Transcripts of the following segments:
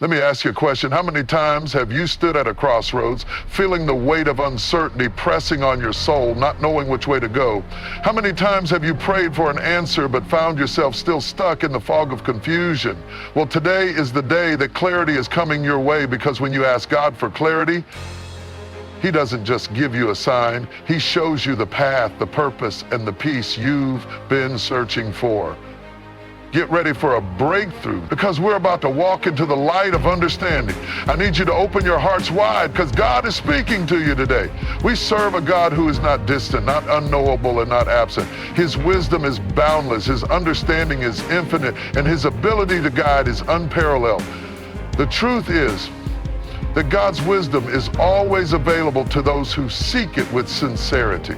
Let me ask you a question. How many times have you stood at a crossroads, feeling the weight of uncertainty pressing on your soul, not knowing which way to go? How many times have you prayed for an answer but found yourself still stuck in the fog of confusion? Well, today is the day that clarity is coming your way, because when you ask God for clarity, He doesn't just give you a sign. He shows you the path, the purpose, and the peace you've been searching for. Get ready for a breakthrough, because we're about to walk into the light of understanding. I need you to open your hearts wide, because God is speaking to you today. We serve a God who is not distant, not unknowable, and not absent. His wisdom is boundless, His understanding is infinite, and His ability to guide is unparalleled. The truth is that God's wisdom is always available to those who seek it with sincerity.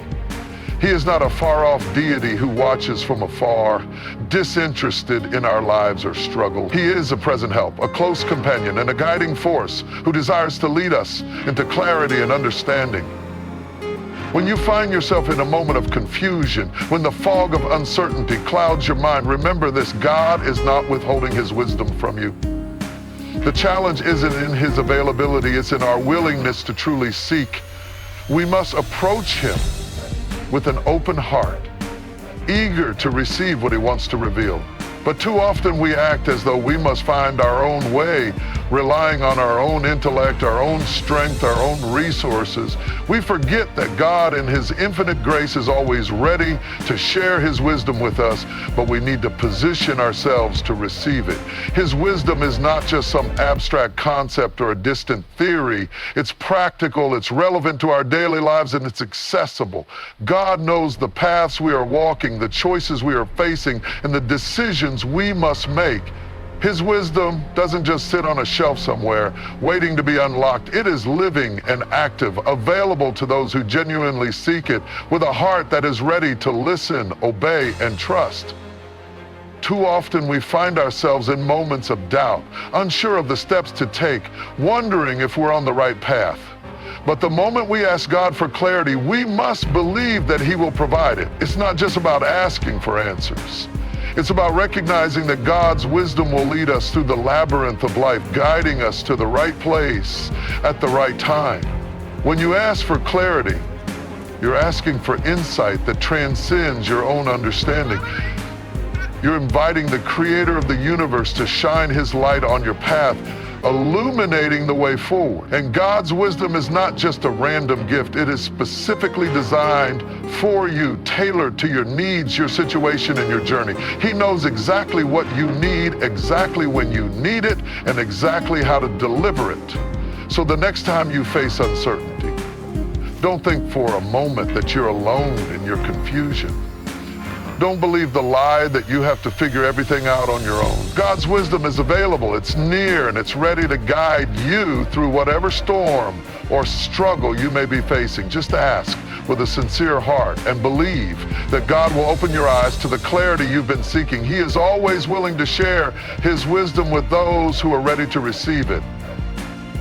He is not a far-off deity who watches from afar, disinterested in our lives or struggle. He is a present help, a close companion, and a guiding force who desires to lead us into clarity and understanding. When you find yourself in a moment of confusion, when the fog of uncertainty clouds your mind, remember this: God is not withholding His wisdom from you. The challenge isn't in His availability, it's in our willingness to truly seek. We must approach Him with an open heart, eager to receive what He wants to reveal. But too often we act as though we must find our own way, relying on our own intellect, our own strength, our own resources. We forget that God in His infinite grace is always ready to share His wisdom with us, but we need to position ourselves to receive it. His wisdom is not just some abstract concept or a distant theory. It's practical, it's relevant to our daily lives, and it's accessible. God knows the paths we are walking, the choices we are facing, and the decisions we must make. His wisdom doesn't just sit on a shelf somewhere, waiting to be unlocked. It is living and active, available to those who genuinely seek it, with a heart that is ready to listen, obey, and trust. Too often we find ourselves in moments of doubt, unsure of the steps to take, wondering if we're on the right path. But the moment we ask God for clarity, we must believe that He will provide it. It's not just about asking for answers. It's about recognizing that God's wisdom will lead us through the labyrinth of life, guiding us to the right place at the right time. When you ask for clarity, you're asking for insight that transcends your own understanding. You're inviting the Creator of the universe to shine His light on your path, illuminating the way forward. And God's wisdom is not just a random gift. It is specifically designed for you, tailored to your needs, your situation, and your journey. He knows exactly what you need, exactly when you need it, and exactly how to deliver it. So the next time you face uncertainty, don't think for a moment that you're alone in your confusion. Don't believe the lie that you have to figure everything out on your own. God's wisdom is available, it's near, and it's ready to guide you through whatever storm or struggle you may be facing. Just ask with a sincere heart and believe that God will open your eyes to the clarity you've been seeking. He is always willing to share His wisdom with those who are ready to receive it.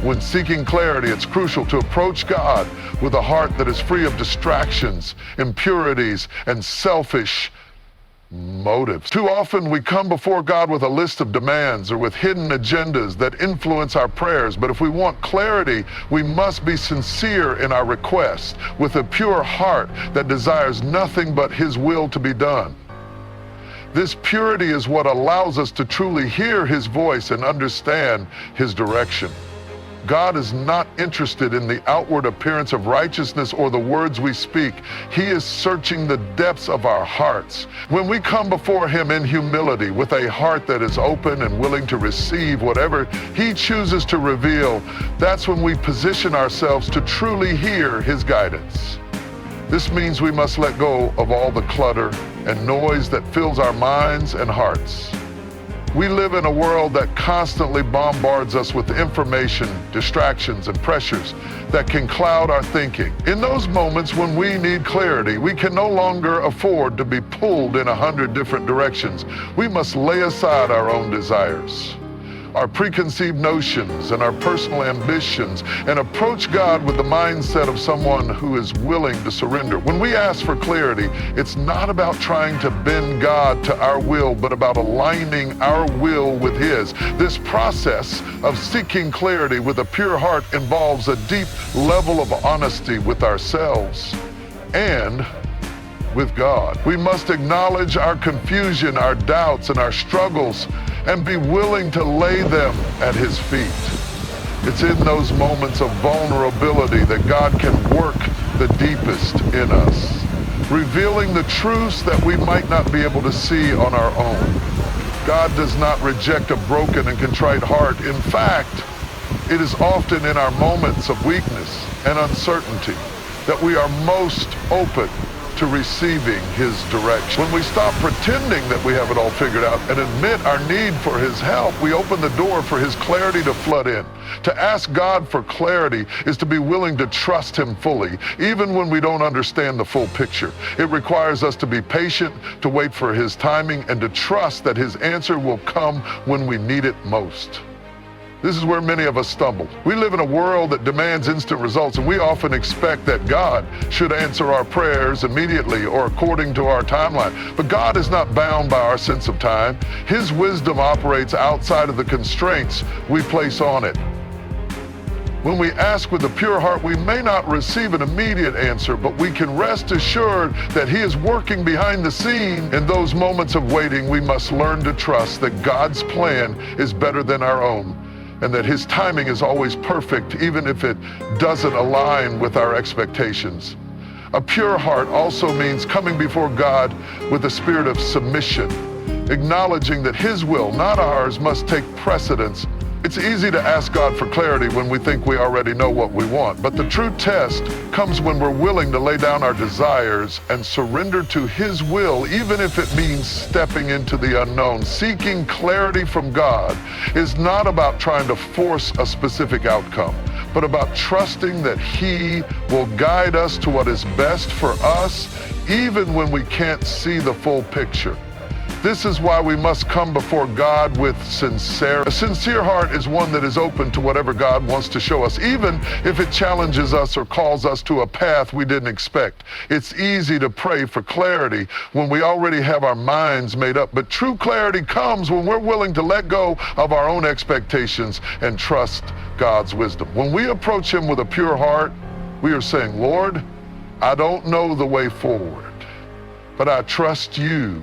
When seeking clarity, it's crucial to approach God with a heart that is free of distractions, impurities, and selfish motives. Too often we come before God with a list of demands or with hidden agendas that influence our prayers. But if we want clarity, we must be sincere in our request, with a pure heart that desires nothing but His will to be done. This purity is what allows us to truly hear His voice and understand His direction. God is not interested in the outward appearance of righteousness or the words we speak. He is searching the depths of our hearts. When we come before Him in humility, with a heart that is open and willing to receive whatever He chooses to reveal, that's when we position ourselves to truly hear His guidance. This means we must let go of all the clutter and noise that fills our minds and hearts. We live in a world that constantly bombards us with information, distractions, and pressures that can cloud our thinking. In those moments when we need clarity, we can no longer afford to be pulled in 100 different directions. We must lay aside our own desires. our preconceived notions and our personal ambitions and approach God with the mindset of someone who is willing to surrender. When we ask for clarity, it's not about trying to bend God to our will, but about aligning our will with His. This process of seeking clarity with a pure heart involves a deep level of honesty with ourselves and with God. We must acknowledge our confusion, our doubts, and our struggles, and be willing to lay them at His feet. It's in those moments of vulnerability that God can work the deepest in us, revealing the truths that we might not be able to see on our own. God does not reject a broken and contrite heart. In fact, it is often in our moments of weakness and uncertainty that we are most open to receiving His direction. When we stop pretending that we have it all figured out and admit our need for His help, we open the door for His clarity to flood in. To ask God for clarity is to be willing to trust Him fully, even when we don't understand the full picture. It requires us to be patient, to wait for His timing, and to trust that His answer will come when we need it most. This is where many of us stumble. We live in a world that demands instant results, and we often expect that God should answer our prayers immediately or according to our timeline. But God is not bound by our sense of time. His wisdom operates outside of the constraints we place on it. When we ask with a pure heart, we may not receive an immediate answer, but we can rest assured that He is working behind the scene. In those moments of waiting, we must learn to trust that God's plan is better than our own, and that His timing is always perfect, even if it doesn't align with our expectations. A pure heart also means coming before God with a spirit of submission, acknowledging that His will, not ours, must take precedence. It's easy to ask God for clarity when we think we already know what we want, but the true test comes when we're willing to lay down our desires and surrender to His will, even if it means stepping into the unknown. Seeking clarity from God is not about trying to force a specific outcome, but about trusting that He will guide us to what is best for us, even when we can't see the full picture. This is why we must come before God with sincerity. A sincere heart is one that is open to whatever God wants to show us, even if it challenges us or calls us to a path we didn't expect. It's easy to pray for clarity when we already have our minds made up, but true clarity comes when we're willing to let go of our own expectations and trust God's wisdom. When we approach Him with a pure heart, we are saying, Lord, I don't know the way forward, but I trust You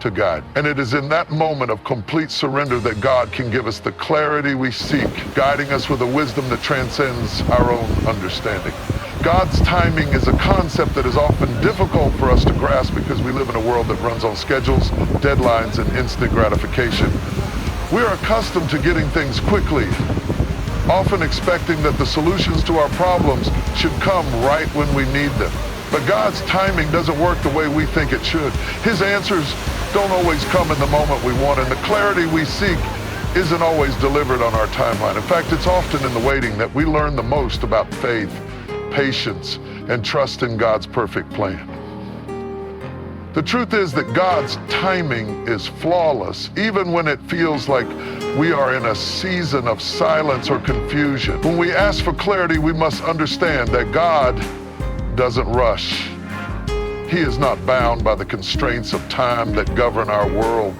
to guide. And it is in that moment of complete surrender that God can give us the clarity we seek, guiding us with a wisdom that transcends our own understanding. God's timing is a concept that is often difficult for us to grasp because we live in a world that runs on schedules, deadlines, and instant gratification. We are accustomed to getting things quickly, often expecting that the solutions to our problems should come right when we need them. But God's timing doesn't work the way we think it should. His answers don't always come in the moment we want, and the clarity we seek isn't always delivered on our timeline. In fact, it's often in the waiting that we learn the most about faith, patience, and trust in God's perfect plan. The truth is that God's timing is flawless, even when it feels like we are in a season of silence or confusion. When we ask for clarity, we must understand that God doesn't rush. He is not bound by the constraints of time that govern our world.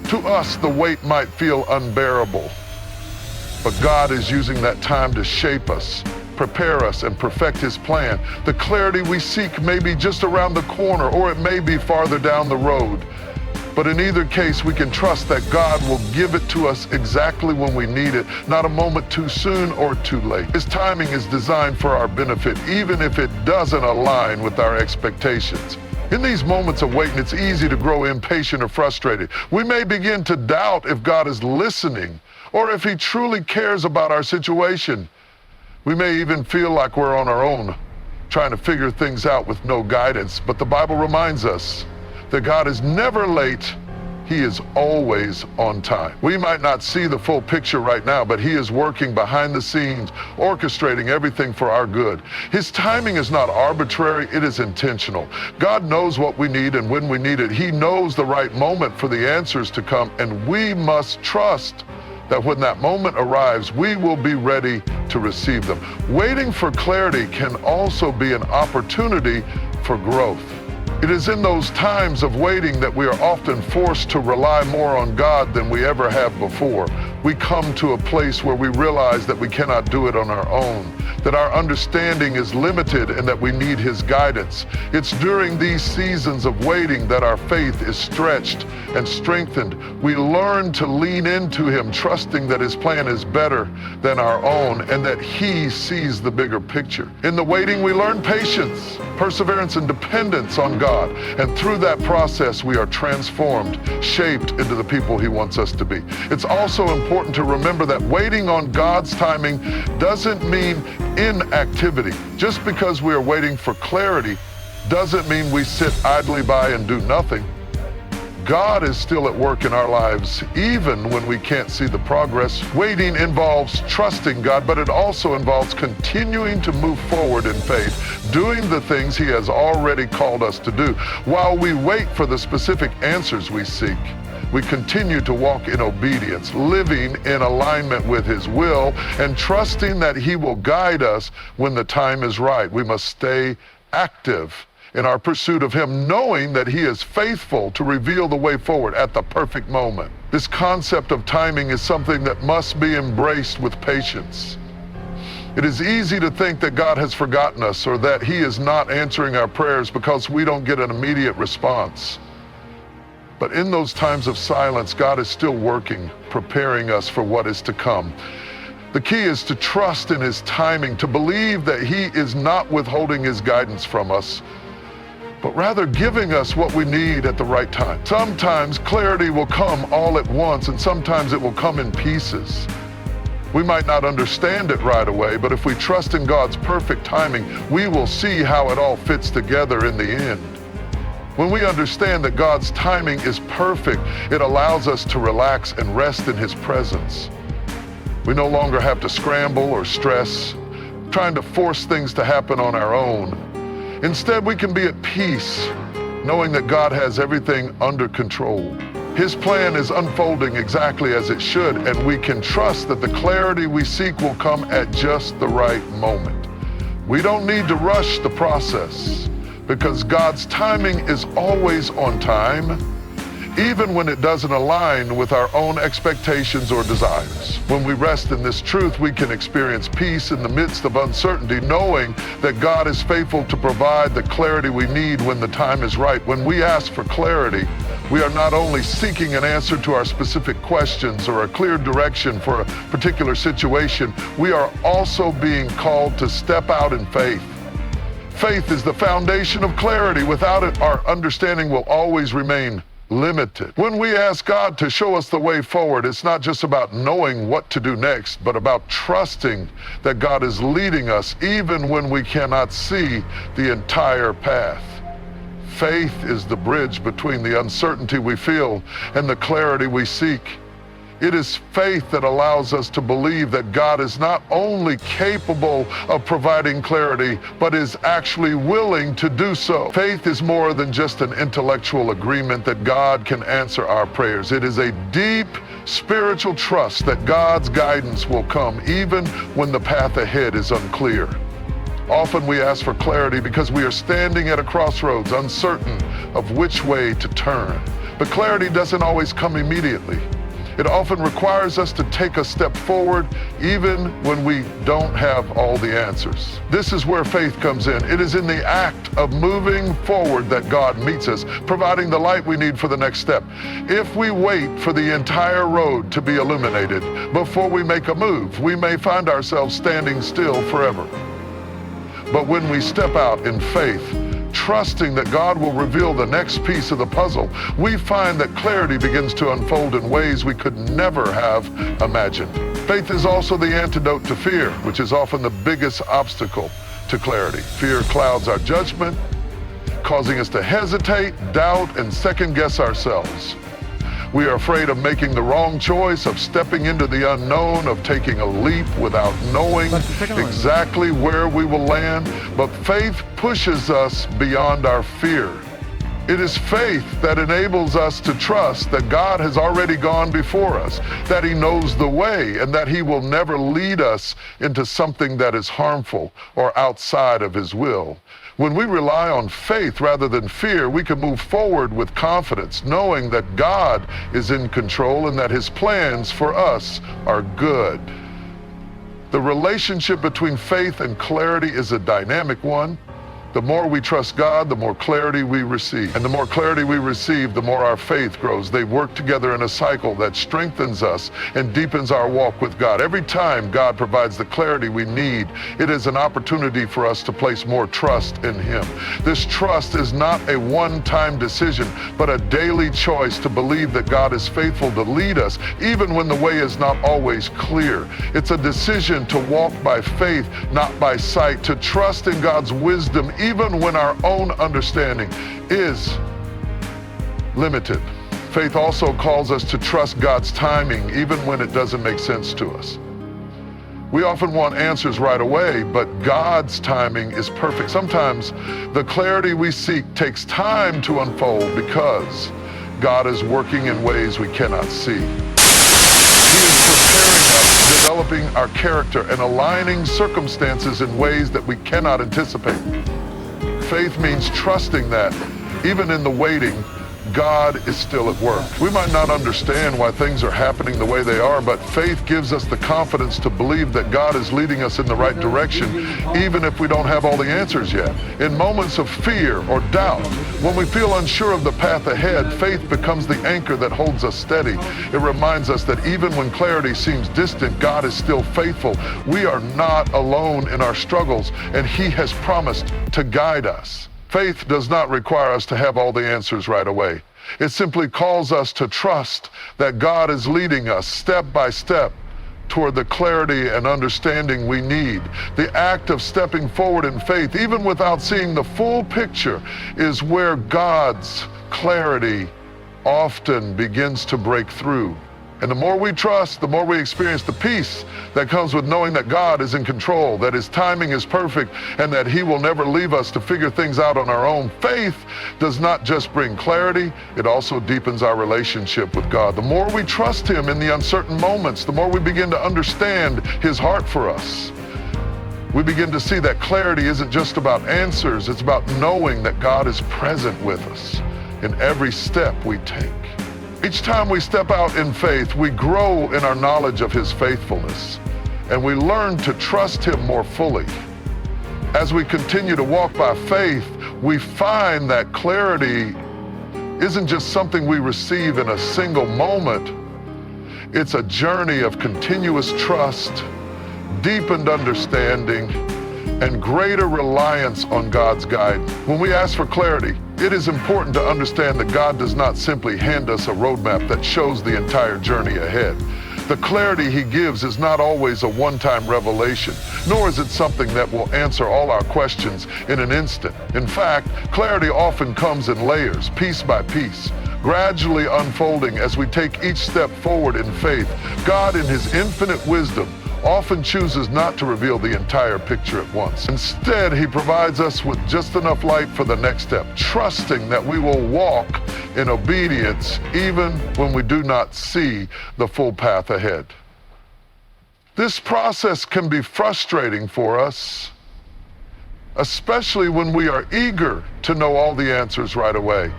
To us, the wait might feel unbearable, but God is using that time to shape us, prepare us, and perfect His plan. The clarity we seek may be just around the corner, or it may be farther down the road. But in either case, we can trust that God will give it to us exactly when we need it, not a moment too soon or too late. His timing is designed for our benefit, even if it doesn't align with our expectations. In these moments of waiting, it's easy to grow impatient or frustrated. We may begin to doubt if God is listening or if He truly cares about our situation. We may even feel like we're on our own, trying to figure things out with no guidance. But the Bible reminds us that God is never late. He is always on time. We might not see the full picture right now, but He is working behind the scenes, orchestrating everything for our good. His timing is not arbitrary, it is intentional. God knows what we need and when we need it. He knows the right moment for the answers to come, and we must trust that when that moment arrives, we will be ready to receive them. Waiting for clarity can also be an opportunity for growth. It is in those times of waiting that we are often forced to rely more on God than we ever have before. We come to a place where we realize that we cannot do it on our own, that our understanding is limited and that we need His guidance. It's during these seasons of waiting that our faith is stretched and strengthened. We learn to lean into Him, trusting that His plan is better than our own and that He sees the bigger picture. In the waiting, we learn patience, perseverance, and dependence on God. And through that process, we are transformed, shaped into the people He wants us to be. It's also important to remember that waiting on God's timing doesn't mean inactivity. Just because we are waiting for clarity doesn't mean we sit idly by and do nothing. God is still at work in our lives, even when we can't see the progress. Waiting involves trusting God, but it also involves continuing to move forward in faith, doing the things He has already called us to do. While we wait for the specific answers we seek, we continue to walk in obedience, living in alignment with His will, and trusting that He will guide us when the time is right. We must stay active in our pursuit of Him, knowing that He is faithful to reveal the way forward at the perfect moment. This concept of timing is something that must be embraced with patience. It is easy to think that God has forgotten us or that He is not answering our prayers because we don't get an immediate response. But in those times of silence, God is still working, preparing us for what is to come. The key is to trust in His timing, to believe that He is not withholding His guidance from us, but rather giving us what we need at the right time. Sometimes clarity will come all at once, and sometimes it will come in pieces. We might not understand it right away, but if we trust in God's perfect timing, we will see how it all fits together in the end. When we understand that God's timing is perfect, it allows us to relax and rest in His presence. We no longer have to scramble or stress, trying to force things to happen on our own. Instead, we can be at peace, knowing that God has everything under control. His plan is unfolding exactly as it should, and we can trust that the clarity we seek will come at just the right moment. We don't need to rush the process, because God's timing is always on time, even when it doesn't align with our own expectations or desires. When we rest in this truth, we can experience peace in the midst of uncertainty, knowing that God is faithful to provide the clarity we need when the time is right. When we ask for clarity, we are not only seeking an answer to our specific questions or a clear direction for a particular situation, we are also being called to step out in faith. Faith is the foundation of clarity. Without it, our understanding will always remain limited. When we ask God to show us the way forward, it's not just about knowing what to do next, but about trusting that God is leading us even when we cannot see the entire path. Faith is the bridge between the uncertainty we feel and the clarity we seek. It is faith that allows us to believe that God is not only capable of providing clarity, but is actually willing to do so. Faith is more than just an intellectual agreement that God can answer our prayers. It is a deep spiritual trust that God's guidance will come even when the path ahead is unclear. Often we ask for clarity because we are standing at a crossroads, uncertain of which way to turn. But clarity doesn't always come immediately. It often requires us to take a step forward even when we don't have all the answers. This is where faith comes in. It is in the act of moving forward that God meets us, providing the light we need for the next step. If we wait for the entire road to be illuminated before we make a move, we may find ourselves standing still forever. But when we step out in faith, trusting that God will reveal the next piece of the puzzle, we find that clarity begins to unfold in ways we could never have imagined. Faith is also the antidote to fear, which is often the biggest obstacle to clarity. Fear clouds our judgment, causing us to hesitate, doubt, and second-guess ourselves. We are afraid of making the wrong choice, of stepping into the unknown, of taking a leap without knowing exactly where we will land. But faith pushes us beyond our fear. It is faith that enables us to trust that God has already gone before us, that He knows the way, and that He will never lead us into something that is harmful or outside of His will. When we rely on faith rather than fear, we can move forward with confidence, knowing that God is in control and that His plans for us are good. The relationship between faith and clarity is a dynamic one. The more we trust God, the more clarity we receive. And the more clarity we receive, the more our faith grows. They work together in a cycle that strengthens us and deepens our walk with God. Every time God provides the clarity we need, it is an opportunity for us to place more trust in Him. This trust is not a one-time decision, but a daily choice to believe that God is faithful to lead us, even when the way is not always clear. It's a decision to walk by faith, not by sight, to trust in God's wisdom, even when our own understanding is limited. Faith also calls us to trust God's timing, even when it doesn't make sense to us. We often want answers right away, but God's timing is perfect. Sometimes the clarity we seek takes time to unfold because God is working in ways we cannot see. He is preparing us, developing our character, and aligning circumstances in ways that we cannot anticipate. Faith means trusting that, even in the waiting, God is still at work. We might not understand why things are happening the way they are, but faith gives us the confidence to believe that God is leading us in the right direction, even if we don't have all the answers yet. In moments of fear or doubt, when we feel unsure of the path ahead, faith becomes the anchor that holds us steady. It reminds us that even when clarity seems distant, God is still faithful. We are not alone in our struggles, and He has promised to guide us. Faith does not require us to have all the answers right away. It simply calls us to trust that God is leading us step by step toward the clarity and understanding we need. The act of stepping forward in faith, even without seeing the full picture, is where God's clarity often begins to break through. And the more we trust, the more we experience the peace that comes with knowing that God is in control, that His timing is perfect, and that He will never leave us to figure things out on our own. Faith does not just bring clarity, it also deepens our relationship with God. The more we trust Him in the uncertain moments, the more we begin to understand His heart for us. We begin to see that clarity isn't just about answers, it's about knowing that God is present with us in every step we take. Each time we step out in faith, we grow in our knowledge of His faithfulness, and we learn to trust Him more fully. As we continue to walk by faith, we find that clarity isn't just something we receive in a single moment. It's a journey of continuous trust, deepened understanding, and greater reliance on God's guidance. When we ask for clarity, it is important to understand that God does not simply hand us a roadmap that shows the entire journey ahead. The clarity He gives is not always a one-time revelation, nor is it something that will answer all our questions in an instant. In fact, clarity often comes in layers, piece by piece, gradually unfolding as we take each step forward in faith. God, in His infinite wisdom, often chooses not to reveal the entire picture at once. Instead, He provides us with just enough light for the next step, trusting that we will walk in obedience even when we do not see the full path ahead. This process can be frustrating for us, especially when we are eager to know all the answers right away.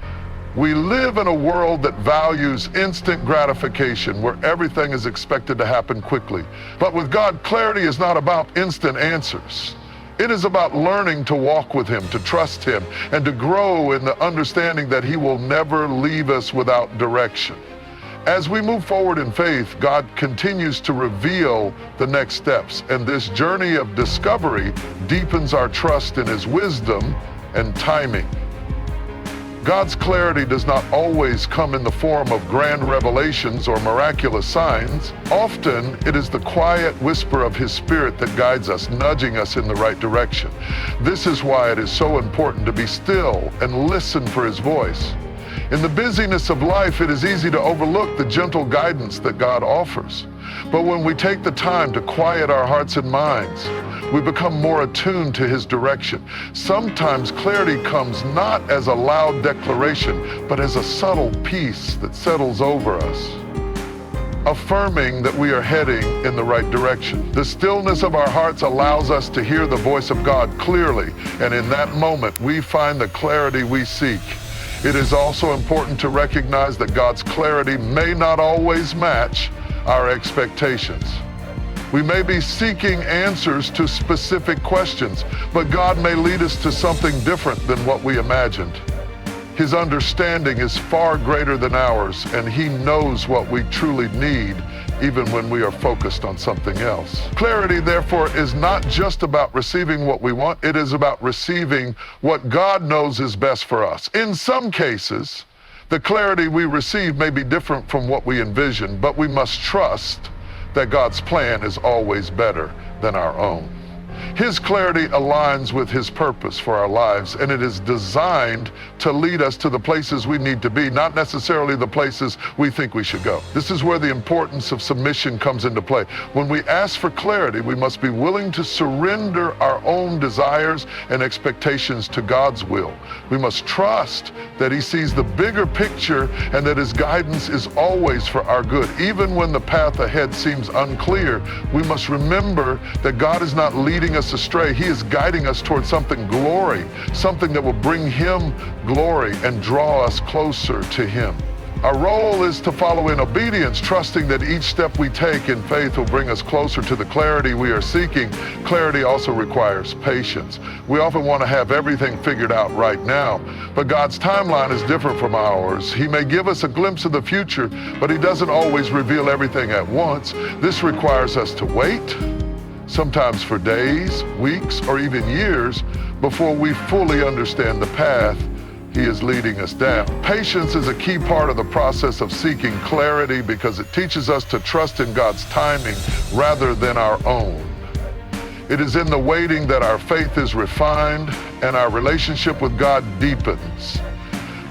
We live in a world that values instant gratification, where everything is expected to happen quickly. But with God, clarity is not about instant answers. It is about learning to walk with Him, to trust Him, and to grow in the understanding that He will never leave us without direction. As we move forward in faith, God continues to reveal the next steps, and this journey of discovery deepens our trust in His wisdom and timing. God's clarity does not always come in the form of grand revelations or miraculous signs. Often, it is the quiet whisper of His Spirit that guides us, nudging us in the right direction. This is why it is so important to be still and listen for His voice. In the busyness of life, it is easy to overlook the gentle guidance that God offers. But when we take the time to quiet our hearts and minds, We become more attuned to His direction. Sometimes clarity comes not as a loud declaration, but as a subtle peace that settles over us, affirming that we are heading in the right direction. The stillness of our hearts allows us to hear the voice of God clearly, and in that moment, we find the clarity we seek. It is also important to recognize that God's clarity may not always match our expectations. We may be seeking answers to specific questions, but God may lead us to something different than what we imagined. His understanding is far greater than ours, and He knows what we truly need, even when we are focused on something else. Clarity, therefore, is not just about receiving what we want, it is about receiving what God knows is best for us. In some cases, the clarity we receive may be different from what we envision, but we must trust that God's plan is always better than our own. His clarity aligns with His purpose for our lives, and it is designed to lead us to the places we need to be, not necessarily the places we think we should go. This is where the importance of submission comes into play. When we ask for clarity, we must be willing to surrender our own desires and expectations to God's will. We must trust that He sees the bigger picture and that His guidance is always for our good. Even when the path ahead seems unclear, we must remember that God is not leading us astray. He is guiding us towards something something that will bring Him glory and draw us closer to Him. Our role is to follow in obedience, trusting that each step we take in faith will bring us closer to the clarity we are seeking. Clarity also requires patience. We often want to have everything figured out right now, but God's timeline is different from ours. He may give us a glimpse of the future, but He doesn't always reveal everything at once. This requires us to wait, sometimes for days, weeks, or even years, before we fully understand the path He is leading us down. Patience is a key part of the process of seeking clarity because it teaches us to trust in God's timing rather than our own. It is in the waiting that our faith is refined and our relationship with God deepens.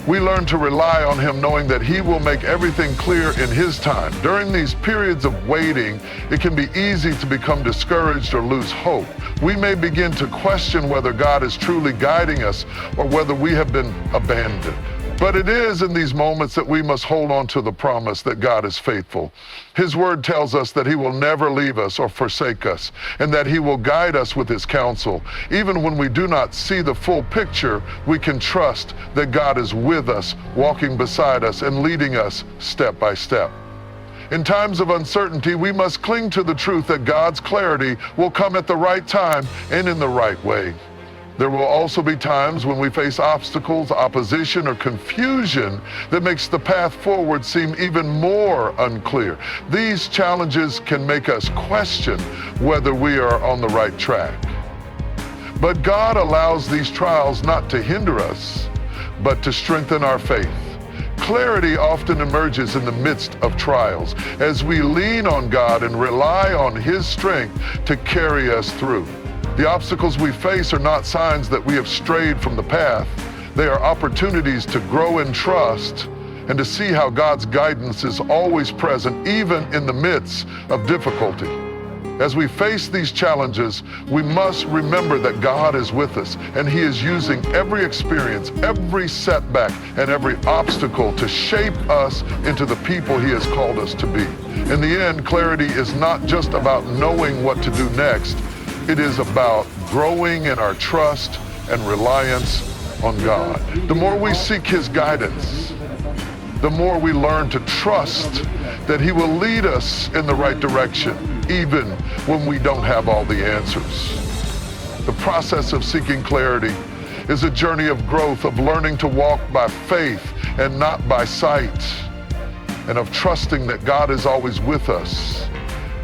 We learn to rely on Him knowing that He will make everything clear in His time. During these periods of waiting, it can be easy to become discouraged or lose hope. We may begin to question whether God is truly guiding us or whether we have been abandoned. But it is in these moments that we must hold on to the promise that God is faithful. His word tells us that He will never leave us or forsake us, and that He will guide us with His counsel. Even when we do not see the full picture, we can trust that God is with us, walking beside us and leading us step by step. In times of uncertainty, we must cling to the truth that God's clarity will come at the right time and in the right way. There will also be times when we face obstacles, opposition, or confusion that makes the path forward seem even more unclear. These challenges can make us question whether we are on the right track. But God allows these trials not to hinder us, but to strengthen our faith. Clarity often emerges in the midst of trials as we lean on God and rely on His strength to carry us through. The obstacles we face are not signs that we have strayed from the path. They are opportunities to grow in trust and to see how God's guidance is always present, even in the midst of difficulty. As we face these challenges, we must remember that God is with us, and He is using every experience, every setback, and every obstacle to shape us into the people He has called us to be. In the end, clarity is not just about knowing what to do next. It is about growing in our trust and reliance on God. The more we seek His guidance, the more we learn to trust that He will lead us in the right direction, even when we don't have all the answers. The process of seeking clarity is a journey of growth, of learning to walk by faith and not by sight, and of trusting that God is always with us,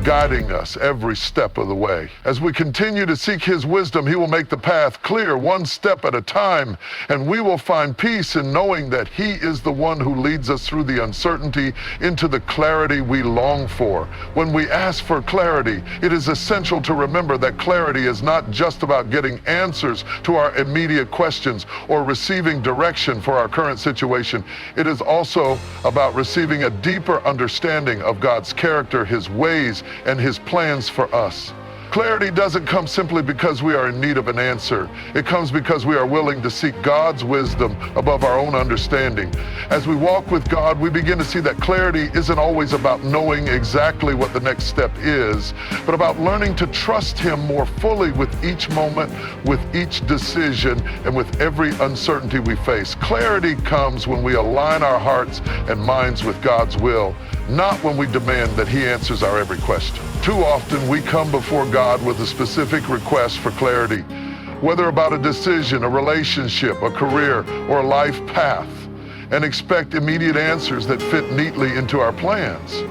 guiding us every step of the way. As we continue to seek His wisdom, He will make the path clear one step at a time, and we will find peace in knowing that He is the one who leads us through the uncertainty into the clarity we long for. When we ask for clarity, it is essential to remember that clarity is not just about getting answers to our immediate questions or receiving direction for our current situation. It is also about receiving a deeper understanding of God's character, His ways, and His plans for us. Clarity doesn't come simply because we are in need of an answer. It comes because we are willing to seek God's wisdom above our own understanding. As we walk with God, we begin to see that clarity isn't always about knowing exactly what the next step is, but about learning to trust Him more fully with each moment, with each decision, and with every uncertainty we face. Clarity comes when we align our hearts and minds with God's will, not when we demand that He answers our every question. Too often we come before God with a specific request for clarity, whether about a decision, a relationship, a career, or a life path, and expect immediate answers that fit neatly into our plans.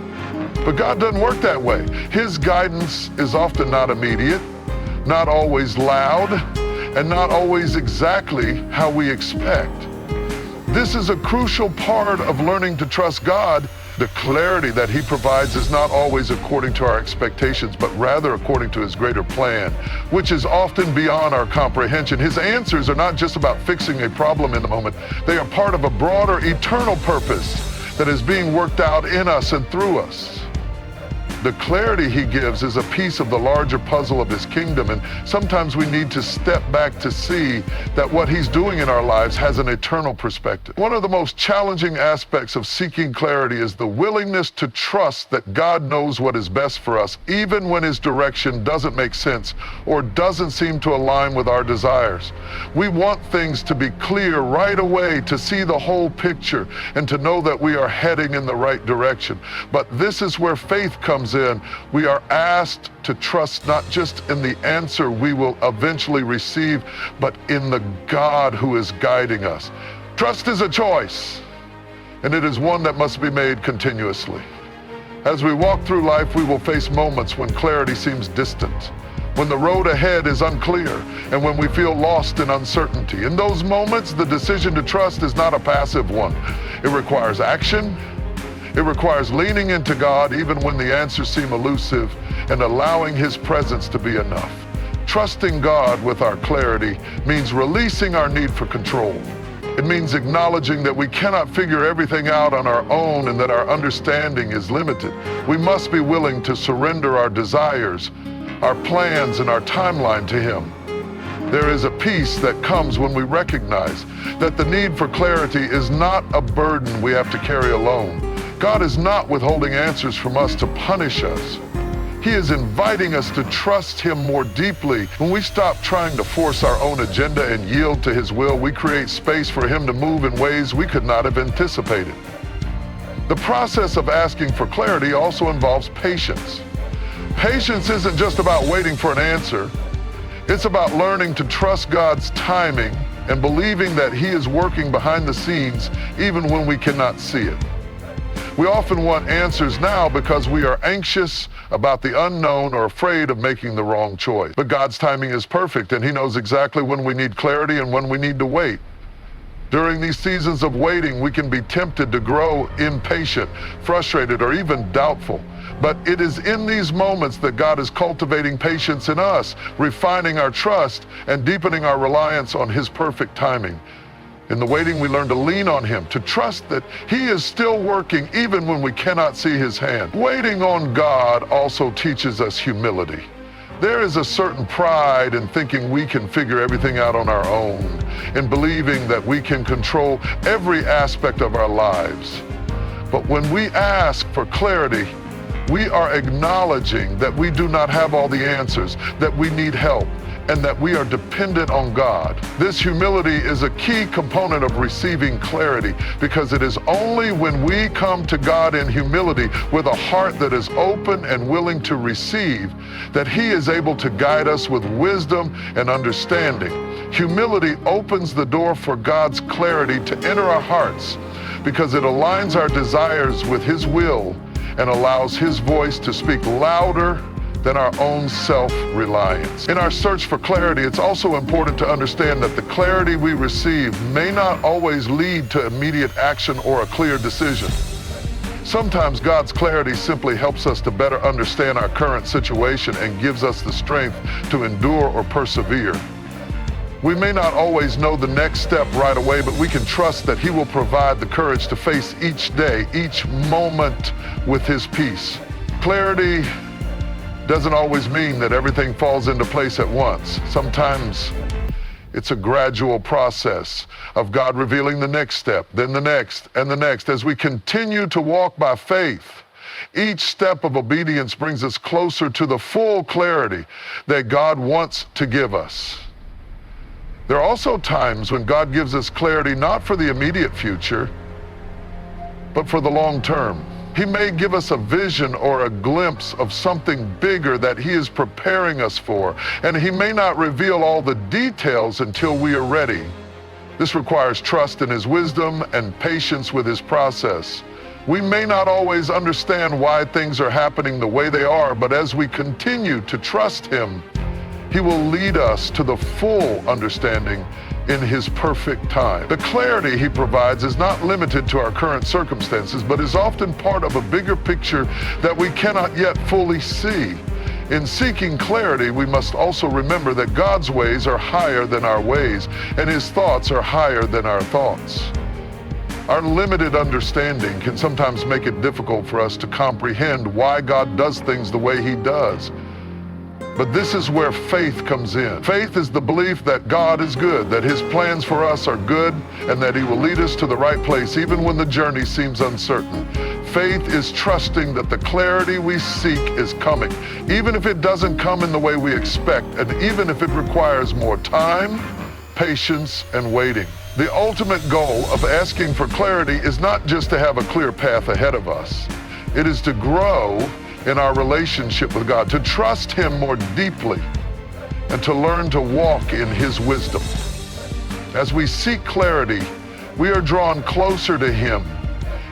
But God doesn't work that way. His guidance is often not immediate, not always loud, and not always exactly how we expect. This is a crucial part of learning to trust God. The clarity that He provides is not always according to our expectations, but rather according to His greater plan, which is often beyond our comprehension. His answers are not just about fixing a problem in the moment. They are part of a broader eternal purpose that is being worked out in us and through us. The clarity He gives is a piece of the larger puzzle of His kingdom, and sometimes we need to step back to see that what He's doing in our lives has an eternal perspective. One of the most challenging aspects of seeking clarity is the willingness to trust that God knows what is best for us, even when His direction doesn't make sense or doesn't seem to align with our desires. We want things to be clear right away, to see the whole picture and to know that we are heading in the right direction. But this is where faith comes in. We are asked to trust not just in the answer we will eventually receive, but in the God who is guiding us. Trust is a choice, and it is one that must be made continuously. As we walk through life, we will face moments when clarity seems distant, when the road ahead is unclear, and when we feel lost in uncertainty. In those moments, the decision to trust is not a passive one. It requires action. It requires leaning into God even when the answers seem elusive, and allowing His presence to be enough. Trusting God with our clarity means releasing our need for control. It means acknowledging that we cannot figure everything out on our own and that our understanding is limited. We must be willing to surrender our desires, our plans, and our timeline to Him. There is a peace that comes when we recognize that the need for clarity is not a burden we have to carry alone. God is not withholding answers from us to punish us. He is inviting us to trust Him more deeply. When we stop trying to force our own agenda and yield to His will, we create space for Him to move in ways we could not have anticipated. The process of asking for clarity also involves patience. Patience isn't just about waiting for an answer. It's about learning to trust God's timing and believing that He is working behind the scenes even when we cannot see it. We often want answers now because we are anxious about the unknown or afraid of making the wrong choice. But God's timing is perfect, and He knows exactly when we need clarity and when we need to wait. During these seasons of waiting, we can be tempted to grow impatient, frustrated, or even doubtful. But it is in these moments that God is cultivating patience in us, refining our trust, and deepening our reliance on His perfect timing. In the waiting, we learn to lean on Him, to trust that He is still working even when we cannot see His hand. Waiting on God also teaches us humility. There is a certain pride in thinking we can figure everything out on our own, in believing that we can control every aspect of our lives. But when we ask for clarity, we are acknowledging that we do not have all the answers, that we need help, and that we are dependent on God. This humility is a key component of receiving clarity, because it is only when we come to God in humility with a heart that is open and willing to receive that He is able to guide us with wisdom and understanding. Humility opens the door for God's clarity to enter our hearts, because it aligns our desires with His will and allows His voice to speak louder than our own self-reliance. In our search for clarity, it's also important to understand that the clarity we receive may not always lead to immediate action or a clear decision. Sometimes God's clarity simply helps us to better understand our current situation and gives us the strength to endure or persevere. We may not always know the next step right away, but we can trust that He will provide the courage to face each day, each moment with His peace. Clarity doesn't always mean that everything falls into place at once. Sometimes it's a gradual process of God revealing the next step, then the next, and the next. As we continue to walk by faith, each step of obedience brings us closer to the full clarity that God wants to give us. There are also times when God gives us clarity not for the immediate future, but for the long term. He may give us a vision or a glimpse of something bigger that He is preparing us for, and He may not reveal all the details until we are ready. This requires trust in His wisdom and patience with His process. We may not always understand why things are happening the way they are, but as we continue to trust Him, He will lead us to the full understanding in His perfect time. The clarity He provides is not limited to our current circumstances, but is often part of a bigger picture that we cannot yet fully see. In seeking clarity, we must also remember that God's ways are higher than our ways, and His thoughts are higher than our thoughts. Our limited understanding can sometimes make it difficult for us to comprehend why God does things the way He does. But this is where faith comes in. Faith is the belief that God is good, that His plans for us are good, and that He will lead us to the right place even when the journey seems uncertain. Faith is trusting that the clarity we seek is coming, even if it doesn't come in the way we expect, and even if it requires more time, patience, and waiting. The ultimate goal of asking for clarity is not just to have a clear path ahead of us. It is to grow in our relationship with God, to trust Him more deeply, and to learn to walk in His wisdom. As we seek clarity, we are drawn closer to Him,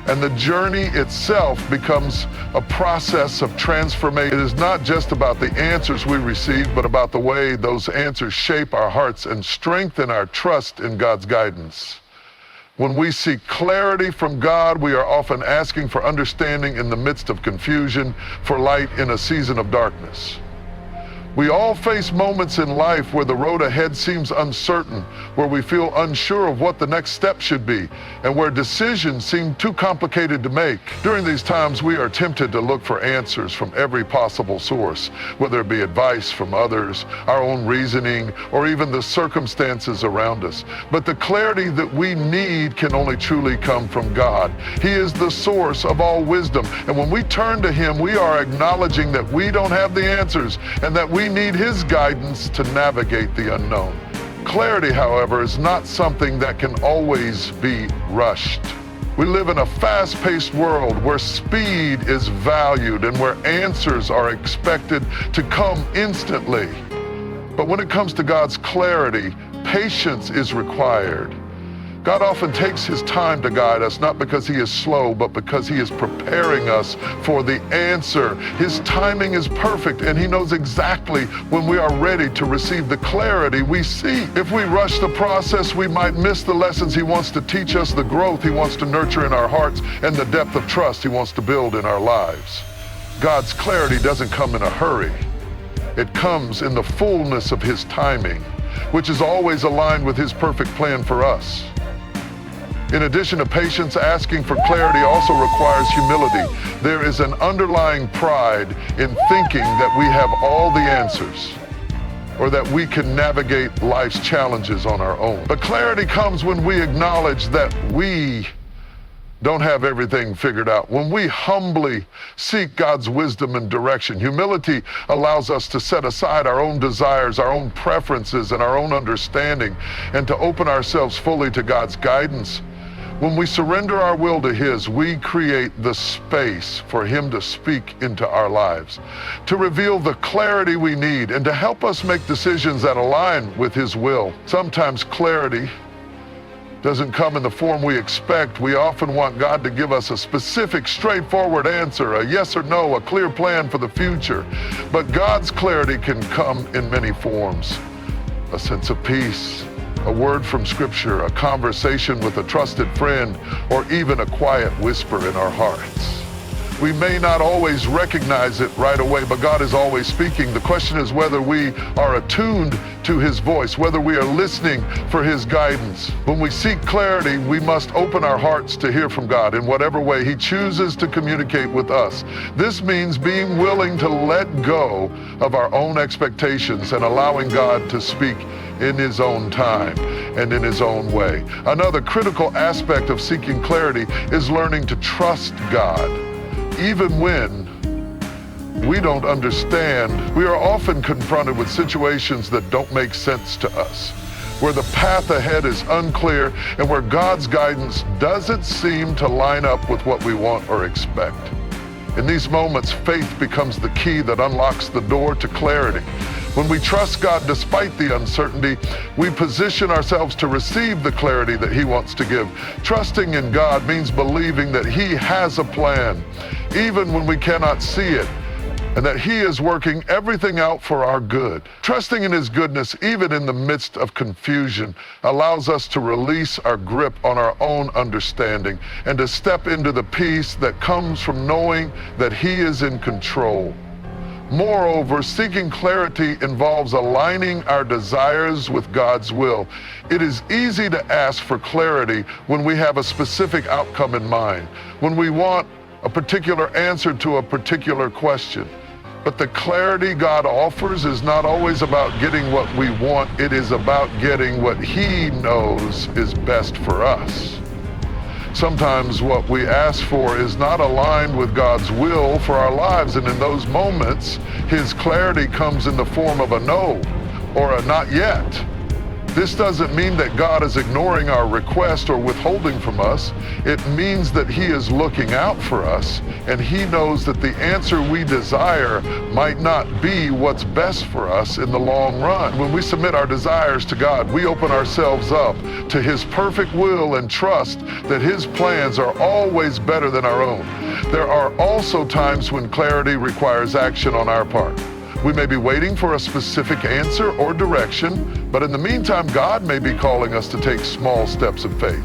and the journey itself becomes a process of transformation. It is not just about the answers we receive, but about the way those answers shape our hearts and strengthen our trust in God's guidance. When we seek clarity from God, we are often asking for understanding in the midst of confusion, for light in a season of darkness. We all face moments in life where the road ahead seems uncertain, where we feel unsure of what the next step should be, and where decisions seem too complicated to make. During these times, we are tempted to look for answers from every possible source, whether it be advice from others, our own reasoning, or even the circumstances around us. But the clarity that we need can only truly come from God. He is the source of all wisdom, and when we turn to Him, we are acknowledging that we don't have the answers, and that we need His guidance to navigate the unknown. Clarity, however, is not something that can always be rushed. We live in a fast-paced world where speed is valued and where answers are expected to come instantly. But when it comes to God's clarity, patience is required. God often takes His time to guide us, not because He is slow, but because He is preparing us for the answer. His timing is perfect, and He knows exactly when we are ready to receive the clarity we seek. If we rush the process, we might miss the lessons He wants to teach us, the growth He wants to nurture in our hearts, and the depth of trust He wants to build in our lives. God's clarity doesn't come in a hurry. It comes in the fullness of His timing, which is always aligned with His perfect plan for us. In addition to patience, asking for clarity also requires humility. There is an underlying pride in thinking that we have all the answers, or that we can navigate life's challenges on our own. But clarity comes when we acknowledge that we don't have everything figured out. When we humbly seek God's wisdom and direction, humility allows us to set aside our own desires, our own preferences, and our own understanding, and to open ourselves fully to God's guidance. When we surrender our will to His, we create the space for Him to speak into our lives, to reveal the clarity we need, and to help us make decisions that align with His will. Sometimes clarity doesn't come in the form we expect. We often want God to give us a specific, straightforward answer, a yes or no, a clear plan for the future. But God's clarity can come in many forms. A sense of peace, a word from Scripture, a conversation with a trusted friend, or even a quiet whisper in our hearts. We may not always recognize it right away, but God is always speaking. The question is whether we are attuned to his voice, whether we are listening for his guidance. When we seek clarity, we must open our hearts to hear from God in whatever way he chooses to communicate with us. This means being willing to let go of our own expectations and allowing God to speak in his own time and in his own way. Another critical aspect of seeking clarity is learning to trust God. Even when we don't understand, we are often confronted with situations that don't make sense to us, where the path ahead is unclear and where God's guidance doesn't seem to line up with what we want or expect. In these moments, faith becomes the key that unlocks the door to clarity. When we trust God despite the uncertainty, we position ourselves to receive the clarity that he wants to give. Trusting in God means believing that he has a plan, even when we cannot see it, and that he is working everything out for our good. Trusting in his goodness, even in the midst of confusion, allows us to release our grip on our own understanding and to step into the peace that comes from knowing that he is in control. Moreover, seeking clarity involves aligning our desires with God's will. It is easy to ask for clarity when we have a specific outcome in mind, when we want a particular answer to a particular question. But the clarity God offers is not always about getting what we want. It is about getting what he knows is best for us. Sometimes what we ask for is not aligned with God's will for our lives, and in those moments, his clarity comes in the form of a no or a not yet. This doesn't mean that God is ignoring our request or withholding from us. It means that he is looking out for us, and he knows that the answer we desire might not be what's best for us in the long run. When we submit our desires to God, we open ourselves up to his perfect will and trust that his plans are always better than our own. There are also times when clarity requires action on our part. We may be waiting for a specific answer or direction, but in the meantime, God may be calling us to take small steps of faith.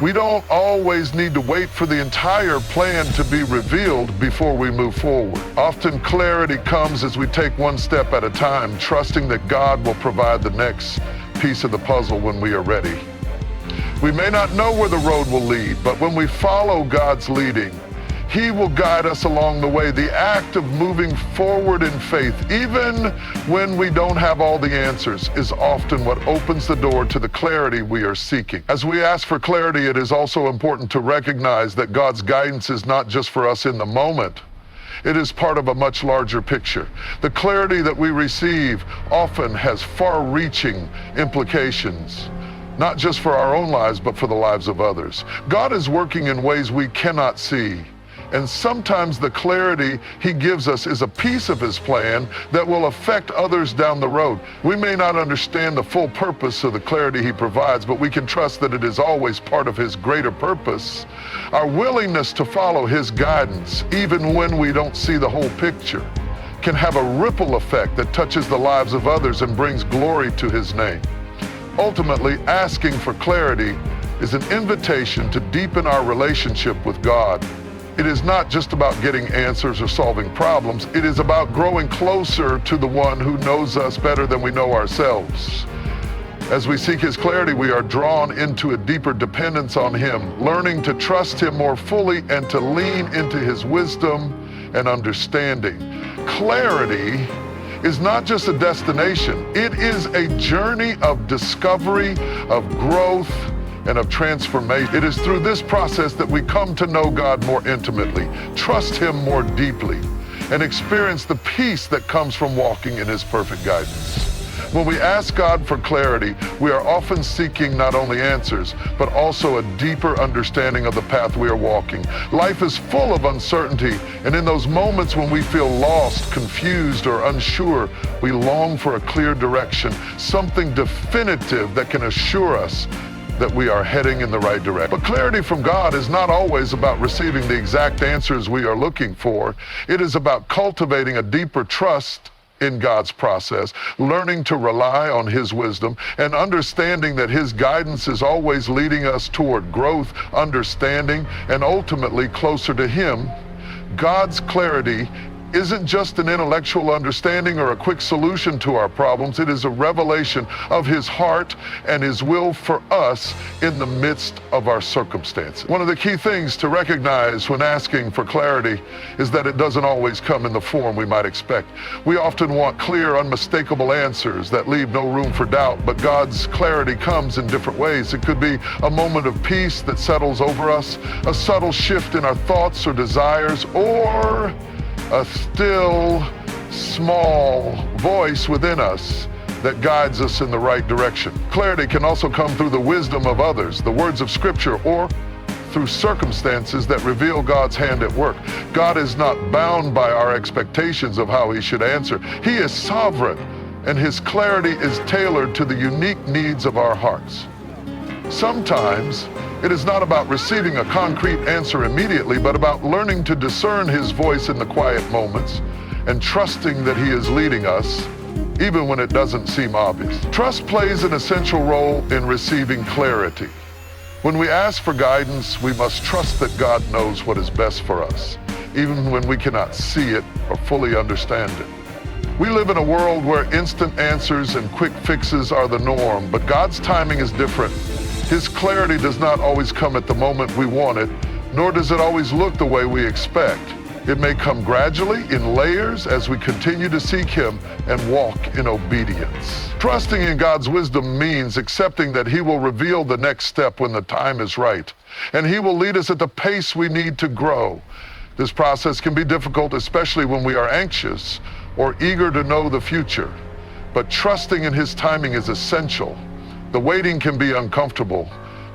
We don't always need to wait for the entire plan to be revealed before we move forward. Often clarity comes as we take one step at a time, trusting that God will provide the next piece of the puzzle when we are ready. We may not know where the road will lead, but when we follow God's leading, he will guide us along the way. The act of moving forward in faith, even when we don't have all the answers, is often what opens the door to the clarity we are seeking. As we ask for clarity, it is also important to recognize that God's guidance is not just for us in the moment. It is part of a much larger picture. The clarity that we receive often has far-reaching implications, not just for our own lives, but for the lives of others. God is working in ways we cannot see. And sometimes the clarity he gives us is a piece of his plan that will affect others down the road. We may not understand the full purpose of the clarity he provides, but we can trust that it is always part of his greater purpose. Our willingness to follow his guidance, even when we don't see the whole picture, can have a ripple effect that touches the lives of others and brings glory to his name. Ultimately, asking for clarity is an invitation to deepen our relationship with God. It is not just about getting answers or solving problems. It is about growing closer to the one who knows us better than we know ourselves. As we seek his clarity, we are drawn into a deeper dependence on him, learning to trust him more fully and to lean into his wisdom and understanding. Clarity is not just a destination. It is a journey of discovery, of growth, and of transformation. It is through this process that we come to know God more intimately, trust him more deeply, and experience the peace that comes from walking in his perfect guidance. When we ask God for clarity, we are often seeking not only answers, but also a deeper understanding of the path we are walking. Life is full of uncertainty, and in those moments when we feel lost, confused, or unsure, we long for a clear direction, something definitive that can assure us that we are heading in the right direction. But clarity from God is not always about receiving the exact answers we are looking for. It is about cultivating a deeper trust in God's process, learning to rely on his wisdom, and understanding that his guidance is always leading us toward growth, understanding, and ultimately closer to him. God's clarity isn't just an intellectual understanding or a quick solution to our problems. It is a revelation of his heart and his will for us in the midst of our circumstances. One of the key things to recognize when asking for clarity is that it doesn't always come in the form we might expect. We often want clear, unmistakable answers that leave no room for doubt, but God's clarity comes in different ways. It could be a moment of peace that settles over us, a subtle shift in our thoughts or desires, or a still, small voice within us that guides us in the right direction. Clarity can also come through the wisdom of others, the words of Scripture, or through circumstances that reveal God's hand at work. God is not bound by our expectations of how he should answer. He is sovereign, and his clarity is tailored to the unique needs of our hearts. Sometimes it is not about receiving a concrete answer immediately, but about learning to discern his voice in the quiet moments and trusting that he is leading us, even when it doesn't seem obvious. Trust plays an essential role in receiving clarity. When we ask for guidance, we must trust that God knows what is best for us, even when we cannot see it or fully understand it. We live in a world where instant answers and quick fixes are the norm, but God's timing is different. His clarity does not always come at the moment we want it, nor does it always look the way we expect. It may come gradually in layers as we continue to seek him and walk in obedience. Trusting in God's wisdom means accepting that he will reveal the next step when the time is right, and he will lead us at the pace we need to grow. This process can be difficult, especially when we are anxious or eager to know the future, but trusting in his timing is essential. The waiting can be uncomfortable,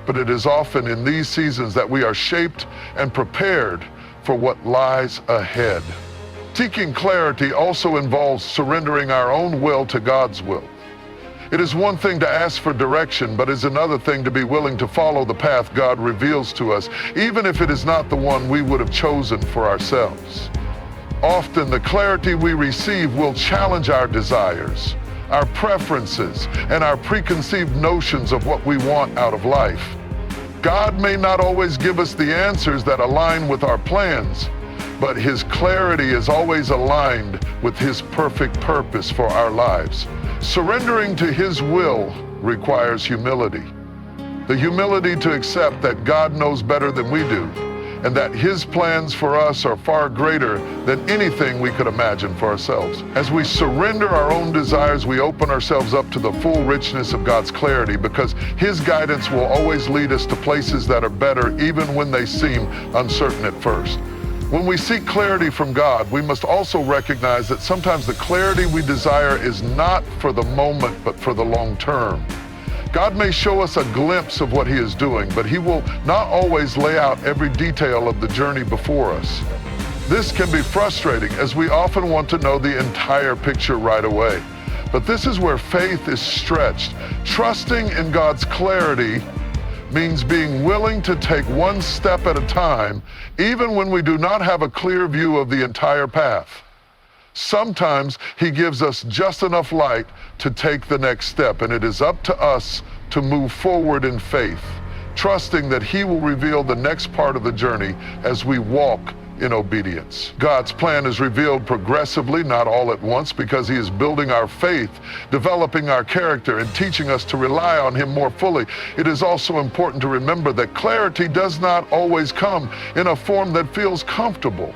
but it is often in these seasons that we are shaped and prepared for what lies ahead. Seeking clarity also involves surrendering our own will to God's will. It is one thing to ask for direction, but is another thing to be willing to follow the path God reveals to us, even if it is not the one we would have chosen for ourselves. Often the clarity we receive will challenge our desires, our preferences, and our preconceived notions of what we want out of life. God may not always give us the answers that align with our plans, but his clarity is always aligned with his perfect purpose for our lives. Surrendering to his will requires humility. The humility to accept that God knows better than we do, and that his plans for us are far greater than anything we could imagine for ourselves. As we surrender our own desires, we open ourselves up to the full richness of God's clarity, because his guidance will always lead us to places that are better, even when they seem uncertain at first. When we seek clarity from God, we must also recognize that sometimes the clarity we desire is not for the moment, but for the long term. God may show us a glimpse of what he is doing, but he will not always lay out every detail of the journey before us. This can be frustrating, as we often want to know the entire picture right away. But this is where faith is stretched. Trusting in God's clarity means being willing to take one step at a time, even when we do not have a clear view of the entire path. Sometimes he gives us just enough light to take the next step, and it is up to us to move forward in faith, trusting that he will reveal the next part of the journey as we walk in obedience. God's plan is revealed progressively, not all at once, because he is building our faith, developing our character, and teaching us to rely on him more fully. It is also important to remember that clarity does not always come in a form that feels comfortable.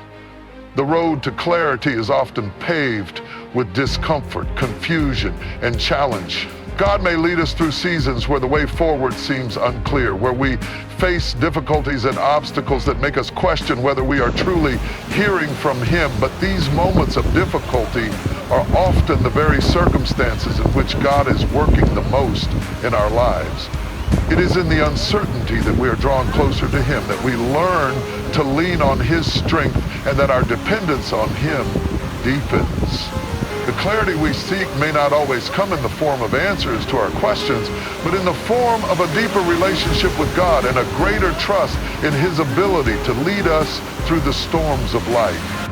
The road to clarity is often paved with discomfort, confusion, and challenge. God may lead us through seasons where the way forward seems unclear, where we face difficulties and obstacles that make us question whether we are truly hearing from him. But these moments of difficulty are often the very circumstances in which God is working the most in our lives. It is in the uncertainty that we are drawn closer to him, that we learn to lean on his strength, and that our dependence on him deepens. The clarity we seek may not always come in the form of answers to our questions, but in the form of a deeper relationship with God and a greater trust in his ability to lead us through the storms of life.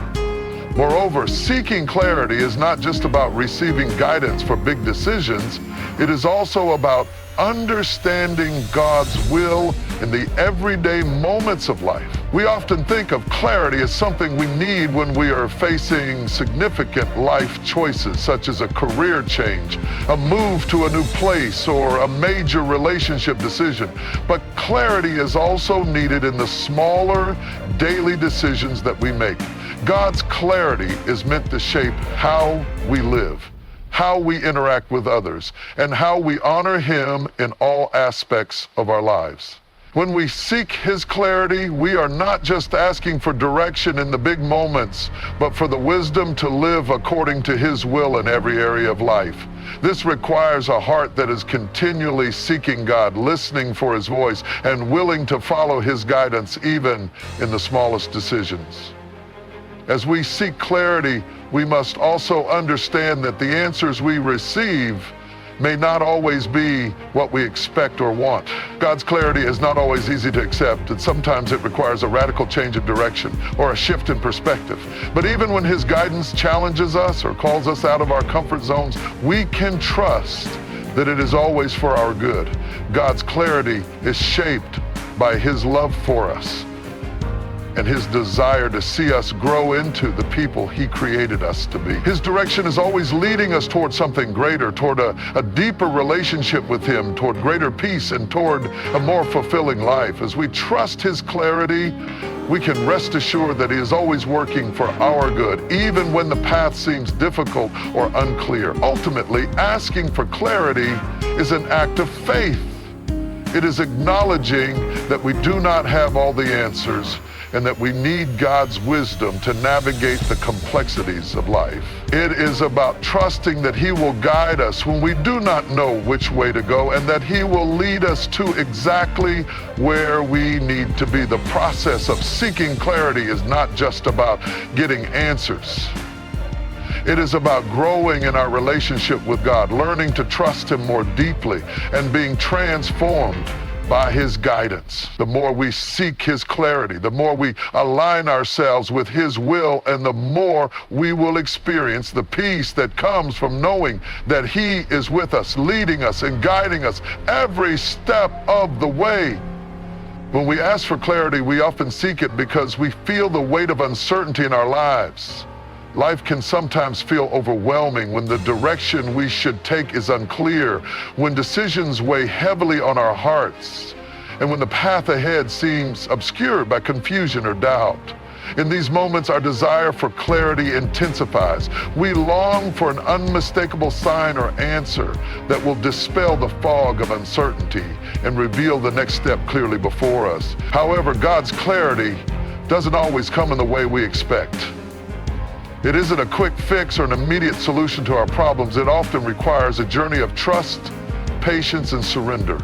Moreover, seeking clarity is not just about receiving guidance for big decisions. It is also about understanding God's will in the everyday moments of life. We often think of clarity as something we need when we are facing significant life choices, such as a career change, a move to a new place, or a major relationship decision. But clarity is also needed in the smaller daily decisions that we make. God's clarity is meant to shape how we live, how we interact with others, and how we honor Him in all aspects of our lives. When we seek His clarity, we are not just asking for direction in the big moments, but for the wisdom to live according to His will in every area of life. This requires a heart that is continually seeking God, listening for His voice, and willing to follow His guidance even in the smallest decisions. As we seek clarity, we must also understand that the answers we receive may not always be what we expect or want. God's clarity is not always easy to accept, and sometimes it requires a radical change of direction or a shift in perspective. But even when His guidance challenges us or calls us out of our comfort zones, we can trust that it is always for our good. God's clarity is shaped by His love for us and His desire to see us grow into the people He created us to be. His direction is always leading us toward something greater, toward a deeper relationship with Him, toward greater peace, and toward a more fulfilling life. As we trust His clarity, we can rest assured that He is always working for our good, even when the path seems difficult or unclear. Ultimately, asking for clarity is an act of faith. It is acknowledging that we do not have all the answers, and that we need God's wisdom to navigate the complexities of life. It is about trusting that He will guide us when we do not know which way to go, and that He will lead us to exactly where we need to be. The process of seeking clarity is not just about getting answers. It is about growing in our relationship with God, learning to trust Him more deeply, and being transformed by His guidance. The more we seek His clarity, the more we align ourselves with His will, and the more we will experience the peace that comes from knowing that He is with us, leading us and guiding us every step of the way. When we ask for clarity, we often seek it because we feel the weight of uncertainty in our lives. Life can sometimes feel overwhelming when the direction we should take is unclear, when decisions weigh heavily on our hearts, and when the path ahead seems obscured by confusion or doubt. In these moments, our desire for clarity intensifies. We long for an unmistakable sign or answer that will dispel the fog of uncertainty and reveal the next step clearly before us. However, God's clarity doesn't always come in the way we expect. It isn't a quick fix or an immediate solution to our problems. It often requires a journey of trust, patience, and surrender.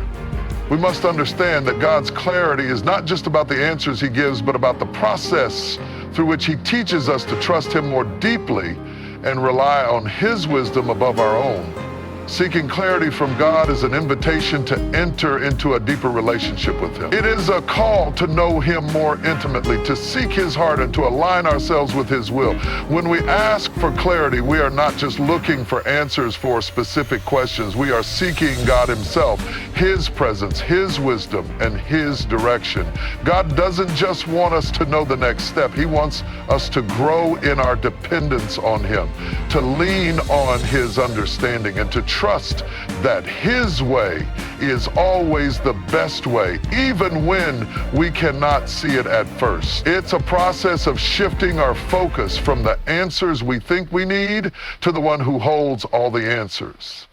We must understand that God's clarity is not just about the answers He gives, but about the process through which He teaches us to trust Him more deeply and rely on His wisdom above our own. Seeking clarity from God is an invitation to enter into a deeper relationship with Him. It is a call to know Him more intimately, to seek His heart, and to align ourselves with His will. When we ask for clarity, we are not just looking for answers for specific questions. We are seeking God Himself, His presence, His wisdom, and His direction. God doesn't just want us to know the next step. He wants us to grow in our dependence on Him, to lean on His understanding, and to trust that His way is always the best way, even when we cannot see it at first. It's a process of shifting our focus from the answers we think we need to the one who holds all the answers.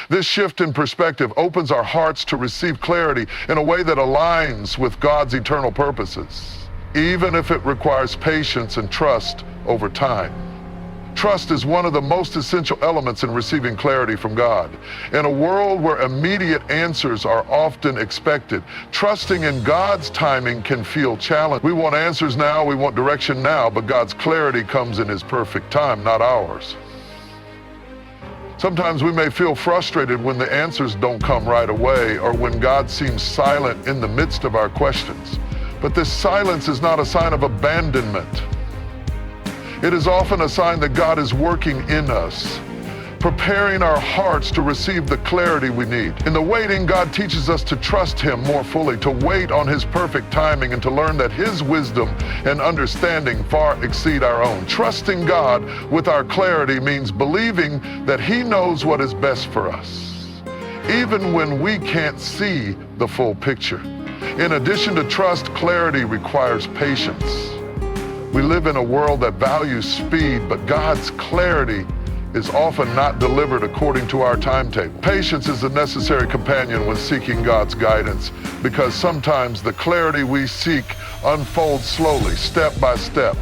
This shift in perspective opens our hearts to receive clarity in a way that aligns with God's eternal purposes, even if it requires patience and trust over time. Trust is one of the most essential elements in receiving clarity from God. In a world where immediate answers are often expected, trusting in God's timing can feel challenging. We want answers now, we want direction now, but God's clarity comes in His perfect time, not ours. Sometimes we may feel frustrated when the answers don't come right away, or when God seems silent in the midst of our questions. But this silence is not a sign of abandonment. It is often a sign that God is working in us. preparing our hearts to receive the clarity we need. In the waiting, God teaches us to trust Him more fully, to wait on His perfect timing, and to learn that His wisdom and understanding far exceed our own. Trusting God with our clarity means believing that He knows what is best for us, even when we can't see the full picture. In addition to trust, clarity requires patience. We live in a world that values speed, but God's clarity is often not delivered according to our timetable. Patience is a necessary companion when seeking God's guidance, because sometimes the clarity we seek unfolds slowly, step by step,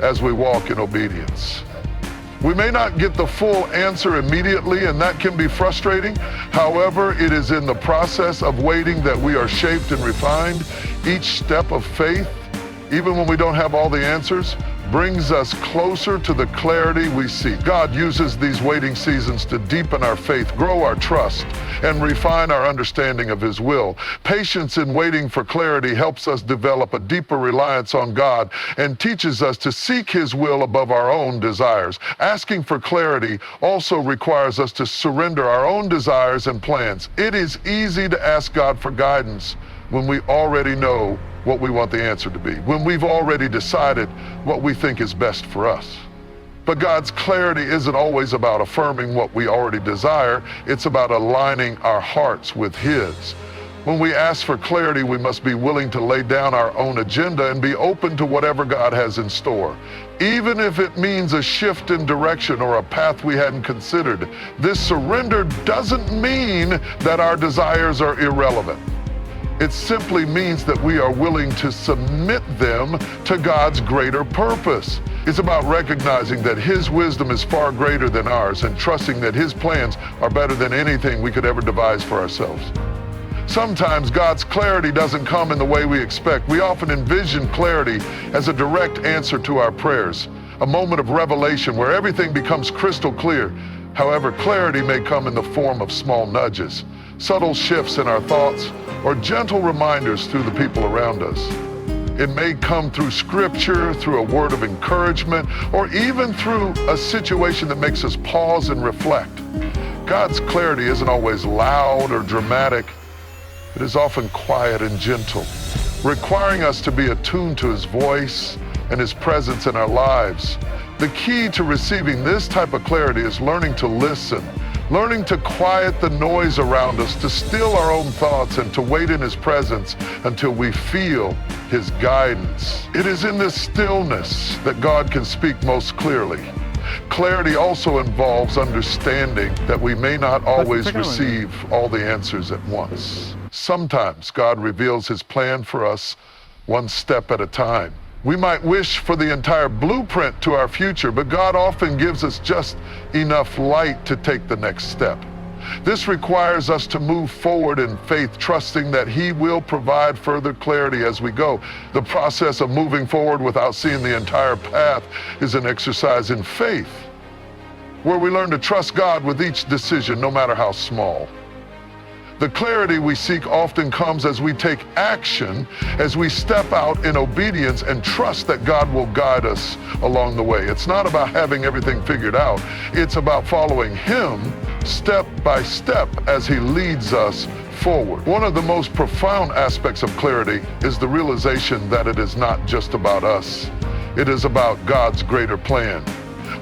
as we walk in obedience. We may not get the full answer immediately, and that can be frustrating. However, it is in the process of waiting that we are shaped and refined. Each step of faith, even when we don't have all the answers, brings us closer to the clarity we seek. God uses these waiting seasons to deepen our faith, grow our trust, and refine our understanding of His will. Patience in waiting for clarity helps us develop a deeper reliance on God and teaches us to seek His will above our own desires. Asking for clarity also requires us to surrender our own desires and plans. It is easy to ask God for guidance when we already know what we want the answer to be, when we've already decided what we think is best for us. But God's clarity isn't always about affirming what we already desire. It's about aligning our hearts with His. When we ask for clarity, we must be willing to lay down our own agenda and be open to whatever God has in store, even if it means a shift in direction or a path we hadn't considered. This surrender doesn't mean that our desires are irrelevant. It simply means that we are willing to submit them to God's greater purpose. It's about recognizing that His wisdom is far greater than ours and trusting that His plans are better than anything we could ever devise for ourselves. Sometimes God's clarity doesn't come in the way we expect. We often envision clarity as a direct answer to our prayers, a moment of revelation where everything becomes crystal clear. However, clarity may come in the form of small nudges, subtle shifts in our thoughts, or gentle reminders through the people around us. It may come through scripture, through a word of encouragement, or even through a situation that makes us pause and reflect. God's clarity isn't always loud or dramatic. It is often quiet and gentle, requiring us to be attuned to His voice and His presence in our lives. The key to receiving this type of clarity is learning to listen, learning to quiet the noise around us, to still our own thoughts, and to wait in His presence until we feel His guidance. It is in this stillness that God can speak most clearly. Clarity also involves understanding that we may not always receive all the answers at once. Sometimes God reveals His plan for us one step at a time. We might wish for the entire blueprint to our future, but God often gives us just enough light to take the next step. This requires us to move forward in faith, trusting that He will provide further clarity as we go. The process of moving forward without seeing the entire path is an exercise in faith, where we learn to trust God with each decision, no matter how small. The clarity we seek often comes as we take action, as we step out in obedience and trust that God will guide us along the way. It's not about having everything figured out. It's about following Him step by step as He leads us forward. One of the most profound aspects of clarity is the realization that it is not just about us. It is about God's greater plan.